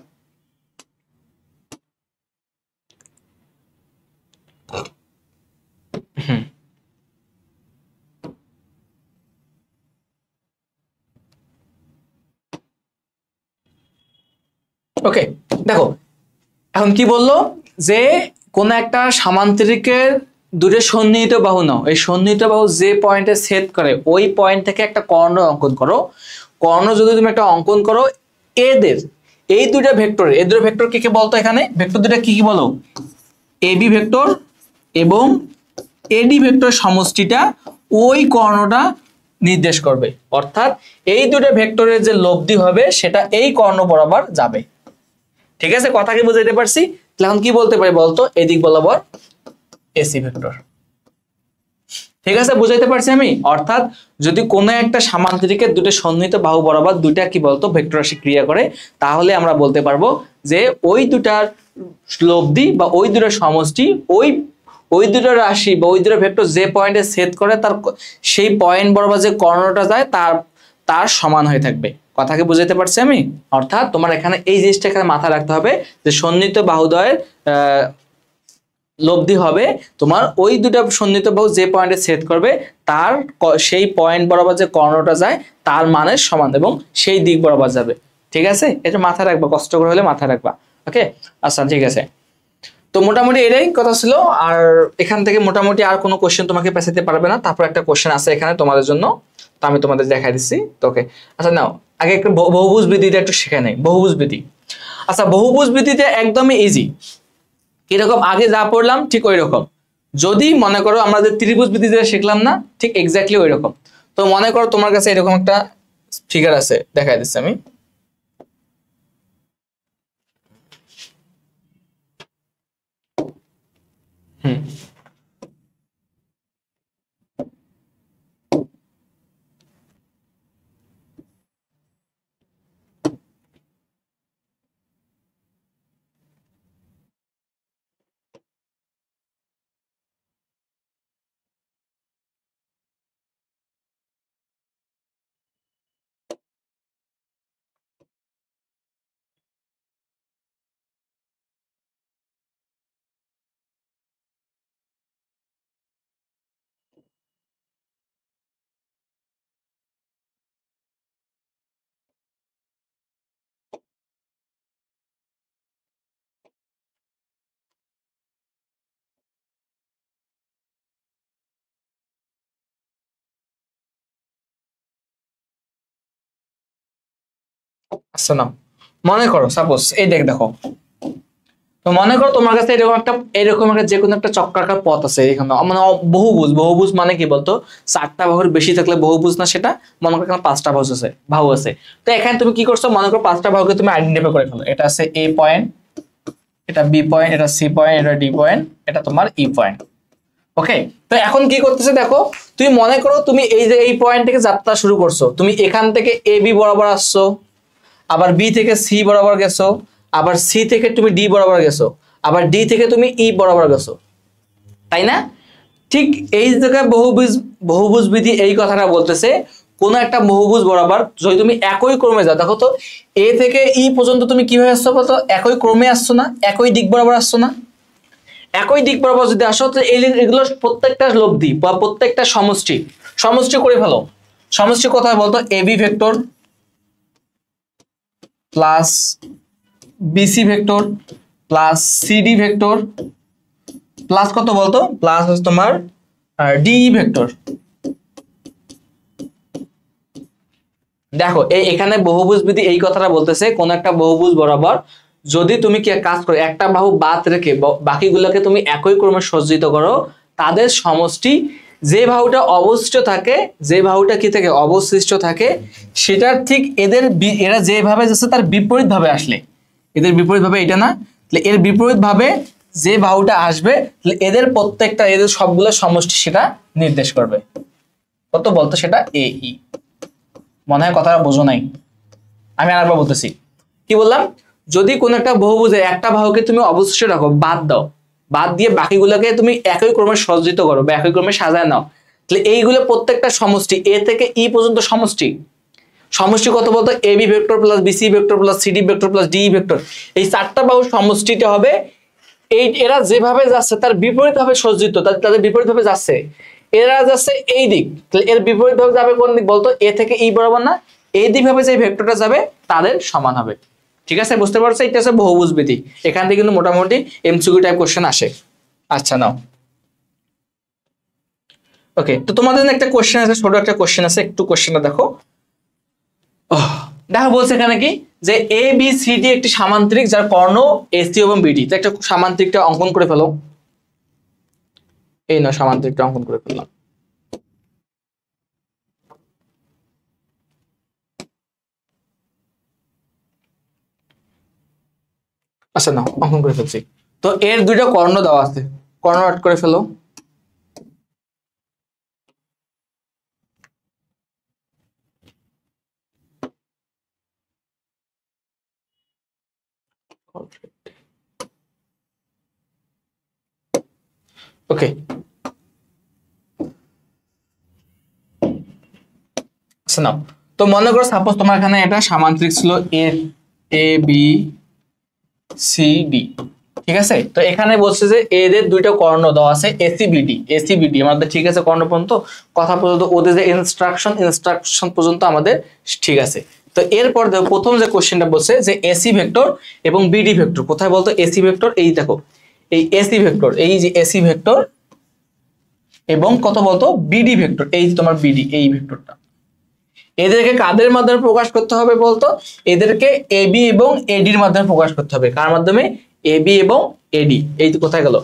A: ওকে, দেখো এখন কি বললো, যে কোন একটা সামান্তরিকের দুটো সন্নিহিত বাহু নাও, এই সন্নিহিত বাহু যে পয়েন্টে ছেদ করে ওই পয়েন্ট থেকে একটা কর্ণ অঙ্কন করো। কর্ণ যদি তুমি একটা অঙ্কন করো, এদের এই দুটো ভেক্টর, এই দুটো ভেক্টর কি কি বলতো, এখানে ভেক্টর দুটো কি কি বলো, এবি ভেক্টর এবং এডি ভেক্টর সমষ্টিটা ওই কর্ণটা নির্দেশ করবে, অর্থাৎ এই দুটো ভেক্টরের যে লব্ধি হবে সেটা এই কর্ণ বরাবর যাবে। ঠিক আছে, কথা কি বুঝাইতে পারছি? তাহলে এখন কি বলতে পারি বলতো, এদিক বরাবর এসি ভেক্টর। ঠিক আছে, বুঝাইতে পারছি আমি? অর্থাৎ যদি কোনো একটা সামান্তরিকের দুটো সন্নিহিত বাহু বরাবর দুইটা কি বলতো ভেক্টর রাশি ক্রিয়া করে, তাহলে আমরা বলতে পারবো যে ওই দুটার লব্ধি বা ওই দুটার সমষ্টি, ওই ওই দুটো রাশি বা ওই দুটো ভেক্টর যে পয়েন্টে ছেদ করে তার সেই পয়েন্ট বরাবর যে কর্ণটা যায় তার তার সমান হয়ে থাকবে। কথা কি বুঝাইতে পারছি আমি? অর্থাৎ তোমার এখানে এই জিনিসটা এখানে মাথায় রাখতে হবে যে সন্নিহিত বাহুদ্বয়ের লব্ধি হবে তোমার ওই দুটা সন্নিহিত বাহু যে পয়েন্টে ছেদ করবে তার সেই পয়েন্ট বরাবর যে কর্ণটা যায় তার মানের সমান এবং সেই দিক বরাবর যাবে। ঠিক আছে, এটা মাথায় রাখবা, কষ্ট করে হলে মাথায় রাখবা। ওকে, আচ্ছা ঠিক আছে। তো মোটামুটি এটাই কথা ছিল। আর এখান থেকে মোটামুটি আর কোনো কোশ্চেন তোমাকে পেছাতে পারবে না। তারপর একটা কোশ্চেন আছে এখানে তোমাদের জন্য, তো আমি তোমাদের দেখাই দিচ্ছি। তো ওকে, আচ্ছা নাও, আগে একটু বহুভুজ বিধিটা একটু শিখে নেই। বহুভুজ বিধি, আচ্ছা বহুভুজ বিধিতে একদমই ইজি, কিরকম আগে যা পড়লাম ঠিক ওই রকম। যদি মনে করো আমরা যে ত্রিভুজ বিধি যেটা শিখলাম না, ঠিক এক্স্যাক্টলি ওই রকম। তো মনে করো তোমার কাছে এরকম একটা ফিগার আছে, দেখাই দিচ্ছি আমি। হুম, আচ্ছা নাও, মনে করো সাপোজ এই দেখো, তো মনে করো তোমার কাছে এরকম একটা যে কোনো একটা চক্রাকার পথ আছে এখানে, মানে বহুভুজ মানে কি বলতো, 4টা বাহুর বেশি থাকলে বহুভুজ না সেটা। মনে করো এখানে 5টা বাহু আছে। তো এখানে তুমি কি করছো, মনে করো 5টা বাহুকে তুমি আইডেন্টিফাই করে ফেলো। এটা আছে এ পয়েন্ট, এটা বি পয়েন্ট, এটা সি পয়েন্ট, এটা ডি পয়েন্ট, এটা তোমার ই পয়েন্ট। ওকে, তো এখন কি করতেছে দেখো, তুমি মনে করো তুমি এই যে এই পয়েন্ট থেকে যাত্রা শুরু করছো, তুমি এখান থেকে এ বি বরাবর আসছো, আবার বি থেকে সি বরাবর গেছো, আবার সি থেকে তুমি ডি বরাবর গেছো, আবার ডি থেকে তুমি ই বরাবর গেছো, তাই না? ঠিক এই জায়গায় বহুভুজ বিধি এই কথাটা বলতেছে, কোন একটা বহুভুজ বরাবর যদি তুমি একই ক্রমে যাও, দেখো তো এ থেকে ই পর্যন্ত তুমি কিভাবে আসছো বলতো, একই ক্রমে আসছো না, একই দিক বরাবর আসছো না? একই দিক বরাবর যদি আসো তো এগুলো প্রত্যেকটা লব্ধি বা প্রত্যেকটা সমষ্টি করে ফেলো। সমষ্টি কোথায় বলতো, AB vector plus BC vector plus CD vector plus কত বলতো, প্লাস হচ্ছে তোমার ডিই ভেক্টর। দেখো এখানে বহুভুজ বিধি এই কথাটা বলতেছে, কোন একটা বহুভুজ বরাবর যদি তুমি কি কাজ করো, একটা বাহু বাদ রেখে বাকিগুলোকে তুমি একই ক্রমে সজ্জিত করো, তাদের সমষ্টি যে বাহুটা অবশিষ্ট থাকে, যে বাহুটা কি থাকে অবশিষ্ট থাকে, সেটার ঠিক এরা যেভাবে যাচ্ছে তার বিপরীত ভাবে আসলে, এদের বিপরীত ভাবে এটা না, এর বিপরীত ভাবে যে বাহুটা আসবে এদের প্রত্যেকটা এদের সবগুলো সমষ্টি সেটা নির্দেশ করবে। কত বলতো সেটা এ ই। মনে হয় কথাটা বোঝো নাই, আমি আরেকবার বলতেছি। কি বললাম, যদি কোন একটা বহুভুজে একটা বাহুকে তুমি অবশিষ্ট রাখো, বাদ দিয়ে বাকিগুলোকে তুমি একই ক্রমে সজ্জিত করো বা একই ক্রমে সাজায় নাও, তাহলে এইগুলো প্রত্যেকটা সমষ্টি এ থেকে ই পর্যন্ত সমষ্টি কত বলতো, A B vector plus BC vector plus CD vector plus D vector. এই 4টা বাহুর সমষ্টিটা হবে এরা যেভাবে যাচ্ছে তার বিপরীত ভাবে সজ্জিত, তাদের বিপরীত ভাবে যাচ্ছে, এরা যাচ্ছে এই দিক, তাহলে এর বিপরীত ভাবে যাবে কোন দিক বলতো, এ থেকে ই বরাবর না, এই দিক ভাবে যে ভেক্টরটা যাবে তাদের সমান হবে। ঠিক আছে, বুঝতে পারছো? এটা হচ্ছে বহুভুজ বিধি। এখান থেকে কিন্তু মোটামুটি এমসিকিউ টাইপ কোশ্চেন আসে। আচ্ছা নাও, ওকে, তো তোমাদের জন্য একটা কোশ্চেন আছে, ছোট একটা কোশ্চেন আছে, একটু কোশ্চেনটা দেখো। দেখো বলছে এখানে কি, যে এ বি সি ডি একটি সামান্তরিক যার কর্ণ এসি এবং বিডি। তো একটা সামান্তরিকটা অঙ্কন করে ফেলো। এই না, সামান্তরিকটা অঙ্কন করে ফেললাম। আচ্ছা না, অঙ্কন করে ফেলছি। তো এর দুইটা কর্ণ দেওয়া আছে, কর্ণ অ্যাড করে ফেলো। ওকে, আচ্ছা নাও, তো মনে করো সাপোজ তোমার এখানে এটা সামান্তরিক ছিল এ বি সি ডি, ঠিক আছে? তো এখানে বলছে যে এদের দুইটা কর্ণ দেওয়া আছে এসিবিডি আমাদের ঠিক আছে, কর্ণ পর্যন্ত কথা পর্যন্ত, ওদের যে ইনস্ট্রাকশন পর্যন্ত আমাদের ঠিক আছে। তো এরপর দেখো প্রথম যে কোশ্চেনটা বলছে যে এসি ভেক্টর এবং বিডি ভেক্টর কোথায় বলতো, এসি ভেক্টর এই দেখো, এই এসি ভেক্টর, এই যে এসি ভেক্টর এবং কত বলতো বিডি ভেক্টর, এই যে তোমার বিডি এই ভেক্টরটা, এদেরকে কাদের মাধ্যমে প্রকাশ করতে হবে বলতো, এদেরকে এবি এবং এডির মাধ্যমে প্রকাশ করতে হবে। কার মাধ্যমে, এবি এবং এডি। এই তো কোথায় গেল,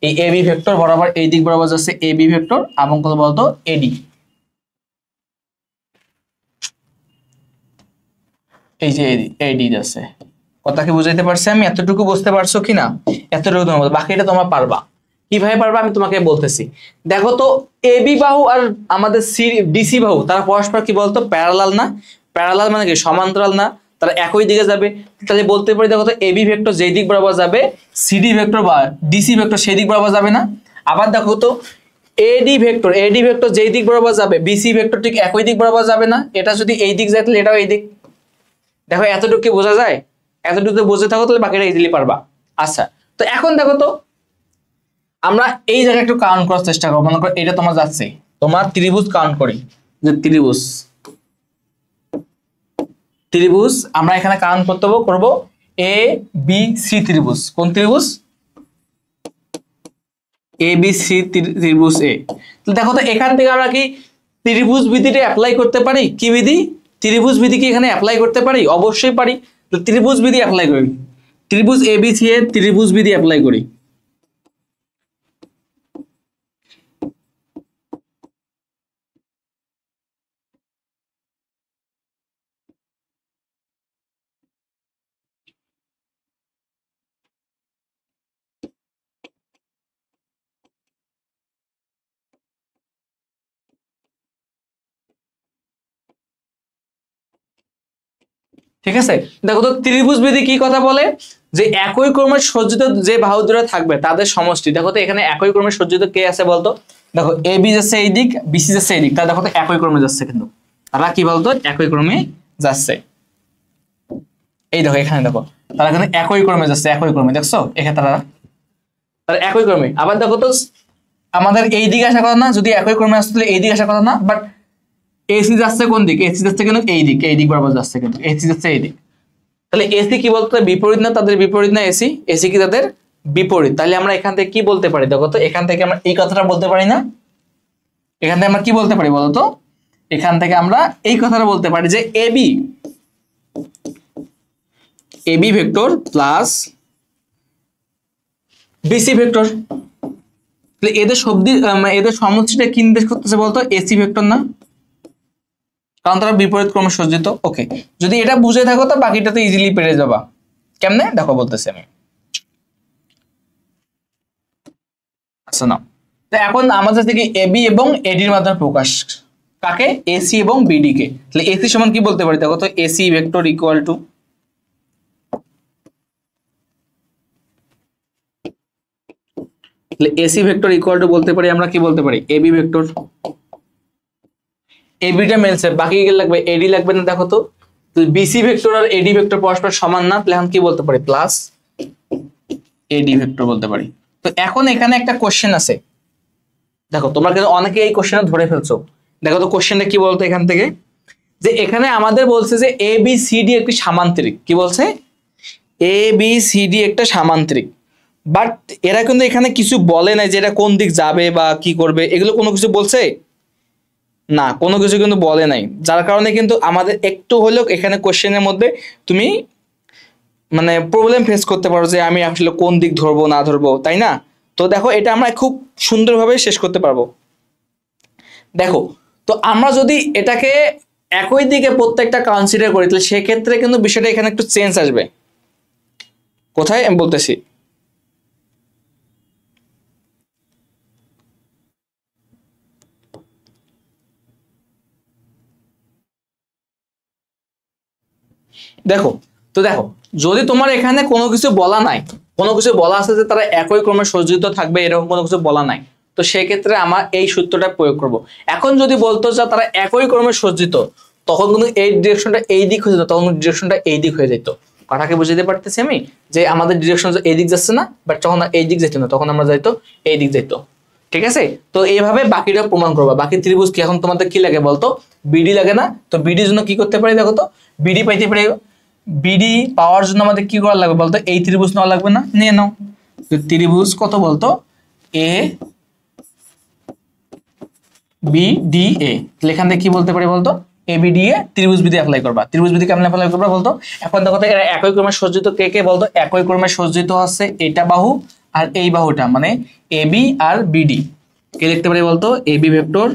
A: এই এবি ভেক্টর বরাবর এই দিক বরাবর যাচ্ছে এবি ভেক্টর এবং কত বলতো এডি, এই যে এডি যাচ্ছে। কথা কি বুঝাইতে পারছি আমি? এতটুকু বুঝতে পারছো কিনা? এতটুকু তোমার, বাকিটা তোমরা পারবা। কিভাবে পারবা আমি তোমাকে বলতেছি। দেখো তো এবি বাহু আর আমাদের ডিসি বাহু তারা পরস্পর কি বলতো প্যারালাল না? প্যারালাল মানে কি সমান্তরাল না? তারা একই দিকে যাবে। তাহলে বলতে পারি দেখো তো এবি ভেক্টর যেই দিক বরাবর যাবে সিডি ভেক্টর বা ডিসি ভেক্টর সেই দিক বরাবর যাবে না? আবার দেখো তো এডি ভেক্টর যেই দিক বরাবর যাবে বিসি ভেক্টর ঠিক একই দিক বরাবর যাবে না? এটা যদি এই দিক যায় তাহলে এটাও এই দিক। দেখো এতটুকু কি বোঝা যায়? এতটুকু বুঝে থাকো তাহলে বাকিটা ইজিলি পারবা। আচ্ছা, তো এখন দেখো তো আমরা এই জায়গায় একটু কাউন্ট করার চেষ্টা করবো। মনে করো এটা তোমার যাচ্ছে, তোমার ত্রিভুজ কাউন্ট করি, যে ত্রিভুজ আমরা এখানে কাউন্ট করবো এ বি সি ত্রিভুজ। কোন ত্রিভুজ? এ বি সি ত্রিভুজ এ। দেখো তো এখান থেকে আমরা কি ত্রিভুজ বিধিটা অ্যাপ্লাই করতে পারি? কি বিধি? ত্রিভুজ বিধি কি এখানে অ্যাপ্লাই করতে পারি? অবশ্যই পারি। তো ত্রিভুজ বিধি অ্যাপ্লাই করি। ত্রিভুজ এবিসি এর ত্রিভুজ বিধি অ্যাপ্লাই করি। ঠিক আছে, দেখো তো ত্রিভুজ বিধি কি কথা বলে, যে একই ক্রমে সজ্জিত যে বাহু দুটো থাকবে তাদের সমষ্টি। দেখো তো এখানে একই ক্রমে সজ্জিত কে আছে বলতো, দেখো এ বি যাচ্ছে এই দিক, বিসি যাচ্ছে এই দিক, তা দেখো তো একই ক্রমে যাচ্ছে, কিন্তু তারা কি বলতো একই ক্রমে যাচ্ছে। এই দেখো এখানে দেখো তারা এখানে একই ক্রমে যাচ্ছে, একই ক্রমে দেখছো এখানে তারা একই ক্রমে। আবার দেখো তো আমাদের এই দিকে আসার কথা না, যদি একই ক্রমে আসলে এই দিকে আসার কথা না, বাট এসি যাচ্ছে কোন দিক, এসি যাচ্ছে কিন্তু এই দিক বরাবর যাচ্ছে, কিন্তু এসি যাচ্ছে এই দিক। তাহলে এসি কি বলতো বিপরীত না, তাদের বিপরীত না এসি, এসি কি তাদের বিপরীত। তাহলে আমরা এখান থেকে কি বলতে পারি দেখো তো, এখান থেকে আমরা এই কথাটা বলতে পারি না, এখান থেকে আমরা কি বলতে পারি বলতো, এখান থেকে আমরা এই কথাটা বলতে পারি যে AB AB vector plus BC vector. তাহলে এদের এদের সমষ্টিটা কি নির্দেশ করতেছে বলতো, এসি ভেক্টর না, কারণ তারা বিপরীত ক্রমে সজ্জিত। ওকে, যদি এটা বুঝে থাকো তো বাকিটা তো ইজিলি পেরে যাবা। কেমনে দেখো বলতেছি আমি। আচ্ছা না, তো এখন আমাদের থেকে এবি এবং এডির মাধ্যমে প্রকাশ, কাকে, এসি এবং বিডি কে। তাহলে এসি সমান কি বলতে পারি দেখো তো, এসি ভেক্টর ইকুয়াল টু, তাহলে এসি ভেক্টর ইকুয়াল টু বলতে পারি আমরা কি বলতে পারি, এবি ভেক্টর। এবিটা মেলছে, বাকি কি লাগবে, এডি লাগবে না। দেখো তো বিসি ভেক্টর আর এডি ভেক্টর পরস্পর সমান না, তাহলে এখন কি বলতে পারি, প্লাস এডি ভেক্টর বলতে পারি। তো এখন এখানে একটা কোশ্চেন আছে, দেখো তোমরা কিন্তু অনেকে এই কোশ্চেনটা ধরে ফেলছো। দেখো তো কোশ্চেনটা কি বলতো এখান থেকে, যে এখানে আমাদের বলছে যে এ বি সি ডি একটি সামান্তরিক, কি বলছে, এ বি সি ডি একটা সামান্তরিক, বাট এরা কিন্তু এখানে কিছু বলে নাই যে এটা কোন দিক যাবে বা কি করবে, এগুলো কোনো কিছু বলছে না, কোনো কিছু কিন্তু বলে নাই। যার কারণে কিন্তু আমাদের একটু হলেও এখানে কোশ্চেনের মধ্যে তুমি মানে প্রবলেম ফেস করতে পারো যে আমি আসলে কোন দিক ধরবো না ধরবো, তাই না। তো দেখো এটা আমরা খুব সুন্দরভাবে শেষ করতে পারবো। দেখো তো আমরা যদি এটাকে একই দিকে প্রত্যেকটা কনসিডার করি, তাহলে সেক্ষেত্রে কিন্তু বিষয়টা এখানে একটু চেঞ্জ আসবে। কোথায় আমি বলতেছি, দেখো তো দেখো যদি তোমার এখানে কোনো কিছু বলা নাই, কোনো কিছু বলা আছে যে তারা একই ক্রমে সজ্জিত থাকবে এরকম কোনো কিছু বলা নাই, তো সেক্ষেত্রে আমার এই সূত্রটা প্রয়োগ করব। এখন যদি বলতো যে তারা একই ক্রমে সজ্জিত, তখন কিন্তু এই ডিরেকশনটা এই দিক হয়ে যেত, তখন ডিরেকশনটা এই দিক হয়ে যেত। কথাকে বুঝতে পারতেছি আমি, যে আমাদের ডিরেকশন এই দিক যাচ্ছে না, বাট যখন এই দিক যেত না তখন আমরা যাইতো এই দিক যাইতো। ঠিক আছে, তো এইভাবে বাকিটা প্রমাণ করবা। বাকি ত্রিভুজ কি এখন তোমাদের কি লাগে বলতো, বিডি লাগে না, তো বিডির জন্য কি করতে পারি দেখো তো, বিডি পাইতে পারি। বিডি পাওয়ার জন্য আমাদের কি করা লাগবে বলতো, এই ত্রিভুজ নেওয়া লাগবে না, নিয়ে নাও। তো ত্রিভুজ কত বলতো, এ বি ডি এ, এখান থেকে কি বলতে পারি বলতো, এ বি ডি এ ত্রিভুজ বিধি অ্যাপ্লাই করবা। ত্রিভুজ বিধি কেমন অ্যাপ্লাই করবা বলতো, এখন দেখো তো এরা একই ক্রমে সজ্জিত কে কে বলতো, একই ক্রমে সজ্জিত হচ্ছে এটা বাহু আর এই বাহুটা, মানে এ বি আর বিডি কে লিখতে পারি বলতো, A B vector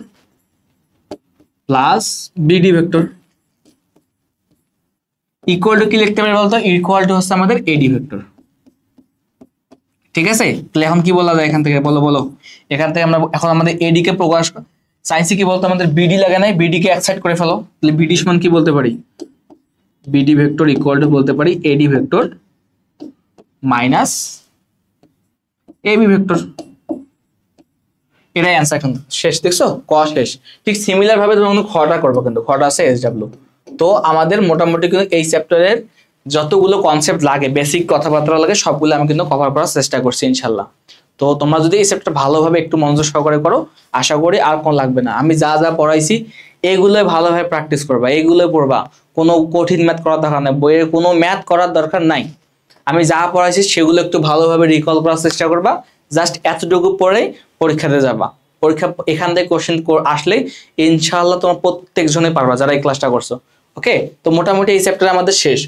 A: plus BD vector equal to কি লিখতে পারি বলতো, ইকুয়াল টু হচ্ছে আমাদের এডি ভেক্টর। ঠিক আছে, তাহলে এখন কি বলা যায় এখান থেকে, বলো বলো। এখান থেকে আমরা এখন আমাদের এডি কে প্রকাশ সায়েন্সে কি বলতো, আমাদের বিডি লাগে নাই, বিডি কে এক সাইড করে ফেলো, তাহলে বিডি সমান কি বলতে পারি, বিডি ভেক্টর ইকুয়াল টু বলতে পারি AD vector minus AB vector. এটাই অ্যান্সার কিন্তু শেষ, দেখছো ক শেষ। ঠিক সিমিলার ভাবে তুমি খটা করবো, কিন্তু খটা আছে এসডব্লিউ। তো আমাদের মোটামুটি কিন্তু এই চ্যাপ্টারের যতগুলো কনসেপ্ট লাগে, বেসিক কথাবার্তা লাগে, সবগুলো আমি কিন্তু কভার করার চেষ্টা করছি ইনশাল্লাহ। তো তোমরা যদি এই চ্যাপ্টার ভালোভাবে একটু মনোযোগ সহকারে করো, আশা করি আর কোনো লাগবে না। আমি যা যা পড়াইছি এগুলোই ভালোভাবে প্র্যাকটিস করবা, এগুলোই পড়বা, কোনো কঠিন ম্যাথ করার দরকার নাই, বইয়ের কোনো ম্যাথ করার দরকার নাই। আমি যা পড়াইছি সেগুলো একটু ভালোভাবে রিকল করার চেষ্টা করবা, জাস্ট এতটুকু পড়েই পরীক্ষাতে যাবা। পরীক্ষা এখান থেকে কোশ্চেন আসলে ইনশাআল্লাহ তোমরা প্রত্যেকজনে পারবা যারা এই ক্লাসটা করছো। ওকে, তো মোটামুটি এই চ্যাপ্টার আমাদের শেষ।